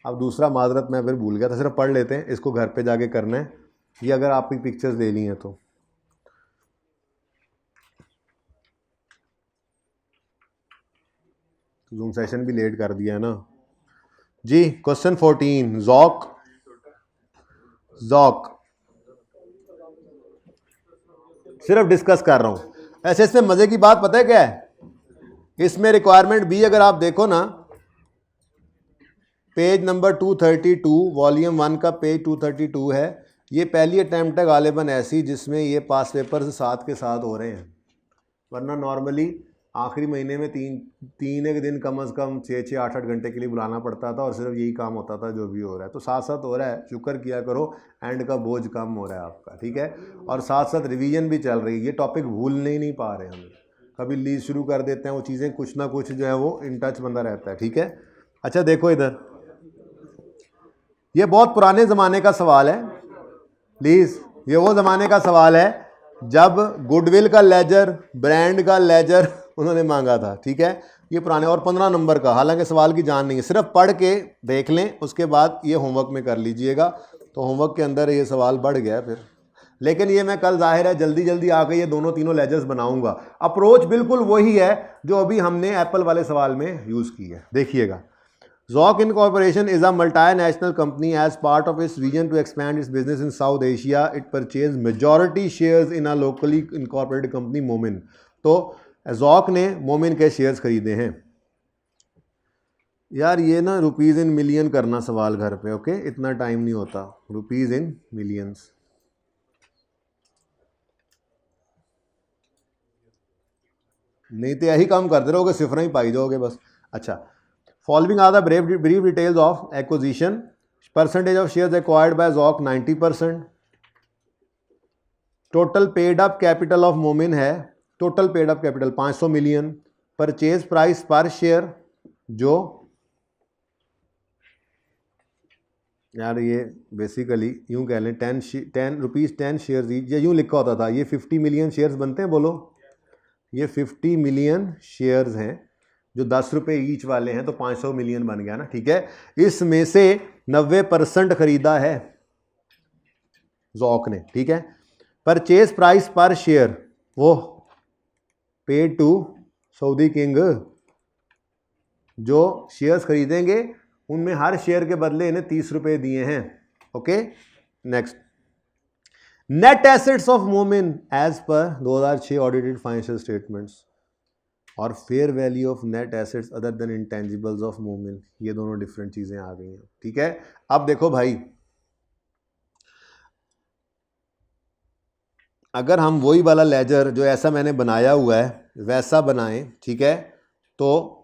अब दूसरा माजरत मैं फिर भूल गया था, सिर्फ पढ़ लेते हैं इसको, घर पे जाके करना है ये, अगर आपकी पिक्चर्स ले ली हैं तो। जूम सेशन भी लेट कर दिया है ना जी। क्वेश्चन 14, ज़ौक ज़ौक सिर्फ डिस्कस कर रहा हूं। ऐसे इसमें मजे की बात पता है क्या है, इसमें रिक्वायरमेंट भी अगर आप देखो ना, पेज नंबर 232, वॉल्यूम 1 का पेज 232 है। ये पहली अटैम्प्ट है गालिबन ऐसी जिसमें ये पास पेपर साथ के साथ हो रहे हैं, वरना नॉर्मली आखिरी महीने में तीन एक दिन कम से कम 6-6 8-8 घंटे के लिए बुलाना पड़ता था और सिर्फ यही काम होता था जो भी हो रहा है। तो साथ साथ हो रहा है, शुक्र किया करो, एंड का बोझ कम हो रहा है आपका, ठीक है। और साथ साथ रिवीजन भी चल रही है, ये टॉपिक भूलने ही नहीं पा रहे हम, कभी लीज शुरू कर देते हैं, वो चीज़ें कुछ ना कुछ जो है वो इन टच बंदा रहता है, ठीक है। अच्छा देखो इधर, ये बहुत पुराने ज़माने का सवाल है प्लीज़, ये वो ज़माने का सवाल है जब गुडविल का लेजर, ब्रांड का लेजर उन्होंने मांगा था, ठीक है। ये पुराने, और 15 नंबर का, हालांकि सवाल की जान नहीं है, सिर्फ पढ़ के देख लें, उसके बाद ये होमवर्क में कर लीजिएगा। तो होमवर्क के अंदर ये सवाल बढ़ गया फिर, लेकिन ये मैं कल जाहिर है जल्दी जल्दी आके ये दोनों तीनों लेजर्स बनाऊंगा। अप्रोच बिल्कुल वही है जो अभी हमने एप्पल वाले सवाल में यूज़ की है, देखिएगा। Zoc Incorporation is a multinational company. As part of its vision to expand its business in South Asia, it purchased majority shares in a locally incorporated company, Momin. तो Zoc ने Momin के shares खरीदे हैं। यार ये ना rupees in million करना सवाल घर पे, ओके, इतना टाइम नहीं होता, रुपीज़ इन मिलियंस। नहीं तो यही काम करते रहोगे, सिफरा ही पाई जाओगे बस। अच्छा, Following are the brief details of acquisition. Percentage of shares acquired by Zoc 90%. Total paid up capital of Momin है, total paid up capital 500 million. Purchase price per share जो, यार ये बेसिकली यूँ कह लें 10 रुपीज़ 10 शेयर्स, ये यूँ लिखा होता था, ये 50 मिलियन शेयर्स बनते हैं, बोलो ये 50 मिलियन शेयर्स हैं जो 10 रुपये ईच वाले हैं, तो 500 मिलियन बन गया ना, ठीक है। इसमें से 90% खरीदा है Zoc ने, ठीक है। परचेज प्राइस पर शेयर वो पेड टू सऊदी किंग, जो शेयर्स खरीदेंगे उनमें हर शेयर के बदले इन्हें 30 रुपये दिए हैं, okay. Next, net assets of Momin as per 2006 audited financial statements और fair value of net assets other than intangibles of Momin, ये दोनों डिफरेंट चीज़ें आ गई हैं, ठीक है। अब देखो भाई, अगर हम वही वाला लेजर जो ऐसा मैंने बनाया हुआ है वैसा बनाएं, ठीक है, तो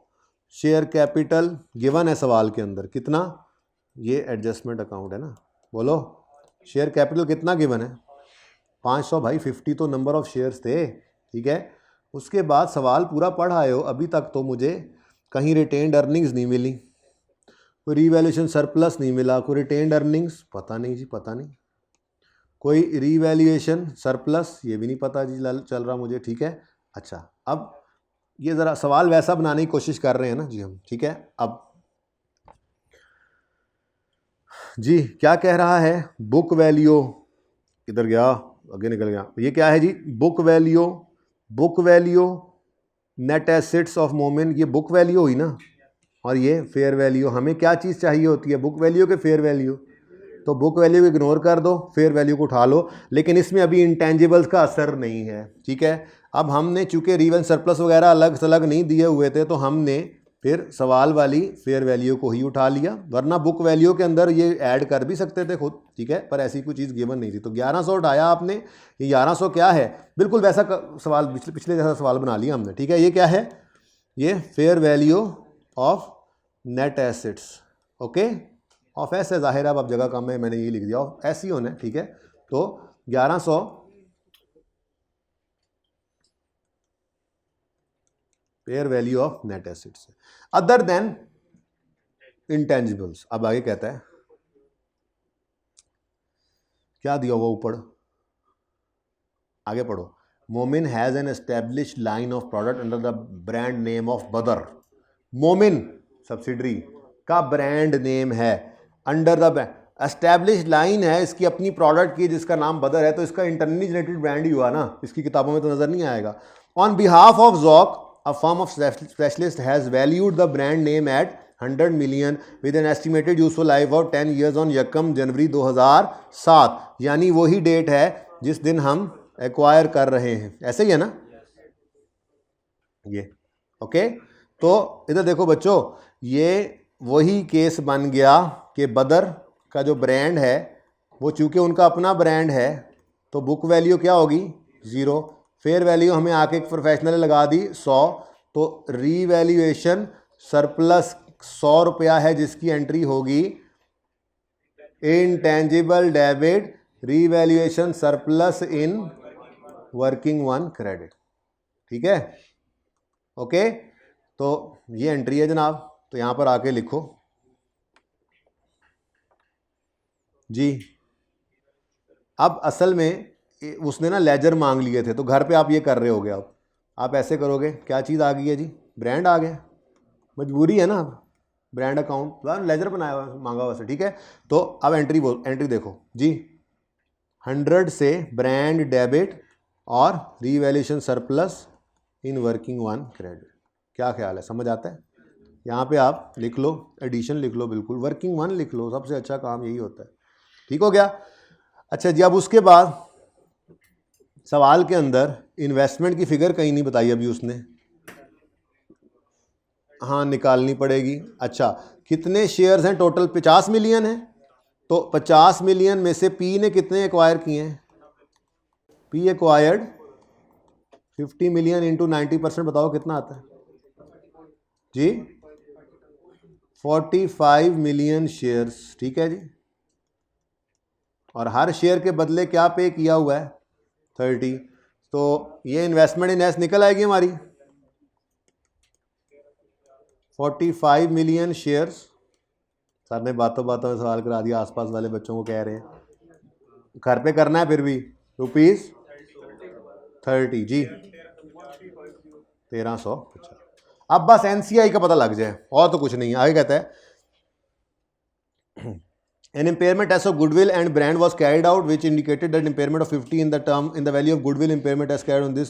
शेयर कैपिटल गिवन है सवाल के अंदर कितना, ये एडजस्टमेंट अकाउंट है ना, बोलो शेयर कैपिटल कितना गिवन है, 500 भाई, 50 तो नंबर ऑफ शेयर्स थे, ठीक है। उसके बाद सवाल पूरा पढ़ आए हो, अभी तक तो मुझे कहीं रिटेन्ड अर्निंग्स नहीं मिली, कोई रीवैल्यूएशन सरप्लस नहीं मिला, कोई रिटेन्ड अर्निंग्स पता नहीं जी, पता नहीं, कोई रीवैल्यूएशन सरप्लस ये भी नहीं पता जी चल रहा मुझे, ठीक है। अच्छा, अब ये ज़रा सवाल वैसा बनाने की कोशिश कर रहे हैं ना जी हम, ठीक है। अब जी क्या कह रहा है, बुक वैल्यू, किधर गया, आगे निकल गया, ये क्या है जी, book value net assets of Momin, ये बुक वैल्यू हुई ना, और ये फेयर वैल्यू। हमें क्या चीज़ चाहिए होती है, बुक वैल्यू के फेयर वैल्यू, तो बुक वैल्यू को इग्नोर कर दो, फेयर वैल्यू को उठा लो, लेकिन इसमें अभी इंटेंजिबल्स का असर नहीं है, ठीक है। अब हमने चूंकि रिवेन सरप्लस वगैरह अलग थलग नहीं दिए हुए थे, तो हमने फिर सवाल वाली फेयर वैल्यू को ही उठा लिया, वरना बुक वैल्यू के अंदर ये ऐड कर भी सकते थे खुद, ठीक है, पर ऐसी कोई चीज़ गिवन नहीं थी। तो 1100 उठाया आपने, ये 1100 क्या है, बिल्कुल वैसा सवाल पिछले जैसा सवाल बना लिया हमने, ठीक है। ये क्या है, ये fair value of net assets, okay, of S है, जाहिर है अब जगह कम है मैंने ये लिख दिया, ऑफ एस ही होना है, ठीक है। तो 1100 fair value of net assets other than intangibles. अब आगे कहता है, क्या दिया हुआ ऊपर, आगे पढ़ो। मोमिन has an established line of product under the brand name of बदर। मोमिन सब्सिडरी का ब्रांड नेम है, under the brand, established line है इसकी अपनी प्रोडक्ट की जिसका नाम बदर है, तो इसका इंटरनली जनरेटेड ब्रांड ही हुआ ना, इसकी किताबों में तो नजर नहीं आएगा। On behalf of Zauq a firm of specialist has valued the brand name at 100 million with an estimated useful life of 10 years on 1 जनवरी 2007, यानी वही डेट है जिस दिन हम एक्वायर कर रहे हैं, ऐसे ही है ना ये, ओके। तो इधर देखो बच्चों, ये वही केस बन गया कि बदर का जो ब्रांड है वो चूंकि उनका अपना ब्रांड है तो बुक वैल्यू क्या होगी 0, फेयर वैल्यू हमें आके एक प्रोफेशनल लगा दी 100, तो रीवैल्यूएशन सरप्लस 100 रुपया है जिसकी एंट्री होगी intangible debit revaluation surplus in working one credit, ठीक है, ओके। तो ये एंट्री है जनाब, तो यहां पर आके लिखो जी। अब असल में उसने ना लेजर मांग लिए थे, तो घर पे आप ये कर रहे होगे, अब आप ऐसे करोगे, क्या चीज़ आ गई है जी, ब्रांड आ गया, मजबूरी है ना, ब्रांड अकाउंट लेजर बनाया हुआ मांगा हुआ से, ठीक है। तो अब एंट्री देखो जी, 100 से ब्रांड डेबिट और revaluation surplus in working one credit, क्या ख्याल है, समझ आता है। यहाँ पे आप लिख लो, एडिशन लिख लो, बिल्कुल वर्किंग वन लिख लो, सबसे अच्छा काम यही होता है, ठीक हो गया। अच्छा जी, अब उसके बाद सवाल के अंदर इन्वेस्टमेंट की फिगर कहीं नहीं बताई अभी उसने, हाँ निकालनी पड़ेगी। अच्छा, कितने शेयर्स हैं टोटल, 50 मिलियन है, तो 50 मिलियन में से पी ने कितने एक्वायर किए हैं, पी एक्वायर्ड 50 मिलियन इंटू 90%, बताओ कितना आता है जी, 45 मिलियन शेयर्स, ठीक है जी। और हर शेयर के बदले क्या पे किया हुआ है 30, तो ये इन्वेस्टमेंट इन एस निकल आएगी हमारी 45 मिलियन शेयर्स। सर ने बातों बातों में सवाल करा दिया, आसपास वाले बच्चों को कह रहे हैं, घर पे करना है फिर भी, ₹30 जी, 1350। अब बस एनसीआई का पता लग जाए और तो कुछ नहीं। आगे कहता है an impairment test of goodwill and brand was carried out which indicated that impairment of 50 in the value of goodwill impairment as carried on this।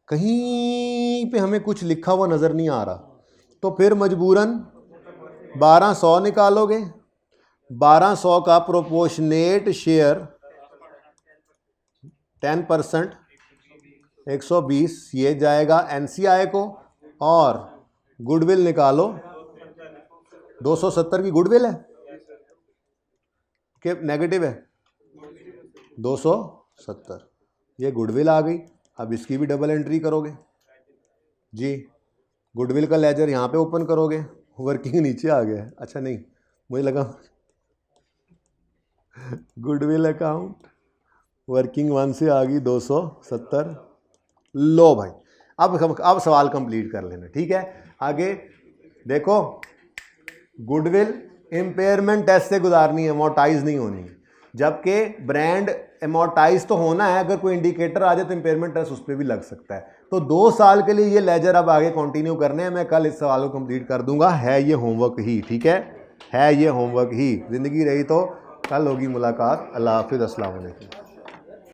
कहीं पे हमें कुछ लिखा हुआ नज़र नहीं आ रहा, तो फिर मजबूरन 1200 निकालोगे, 1200 का प्रोपोर्शनेट शेयर 10% 120 ये जाएगा एनसीआई को, और गुडविल निकालो 270 की गुडविल है कि नेगेटिव है 270, ये गुडविल आ गई। अब इसकी भी डबल एंट्री करोगे जी, गुडविल का लेजर यहाँ पे ओपन करोगे, वर्किंग नीचे आ गया है, अच्छा नहीं मुझे लगा गुडविल अकाउंट वर्किंग वन से आ गई 270। लो भाई, अब सवाल कंप्लीट कर लेना, ठीक है। आगे देखो, गुडविल इम्पेयरमेंट टेस्ट से गुजारनी है, अमोर्टाइज नहीं होनी है, जबकि ब्रांड अमोर्टाइज तो होना है, अगर कोई इंडिकेटर आ जाए तो इम्पेयरमेंट टेस्ट उस पर भी लग सकता है। तो 2 साल के लिए ये लेजर अब आगे कंटिन्यू करने हैं, मैं कल इस सवाल को कंप्लीट कर दूंगा, है ये होमवर्क ही, ठीक है ये होमवर्क ही। ज़िंदगी रही तो कल होगी मुलाकात। अल्लाह हाफिज़, अस्सलाम वालेकुम।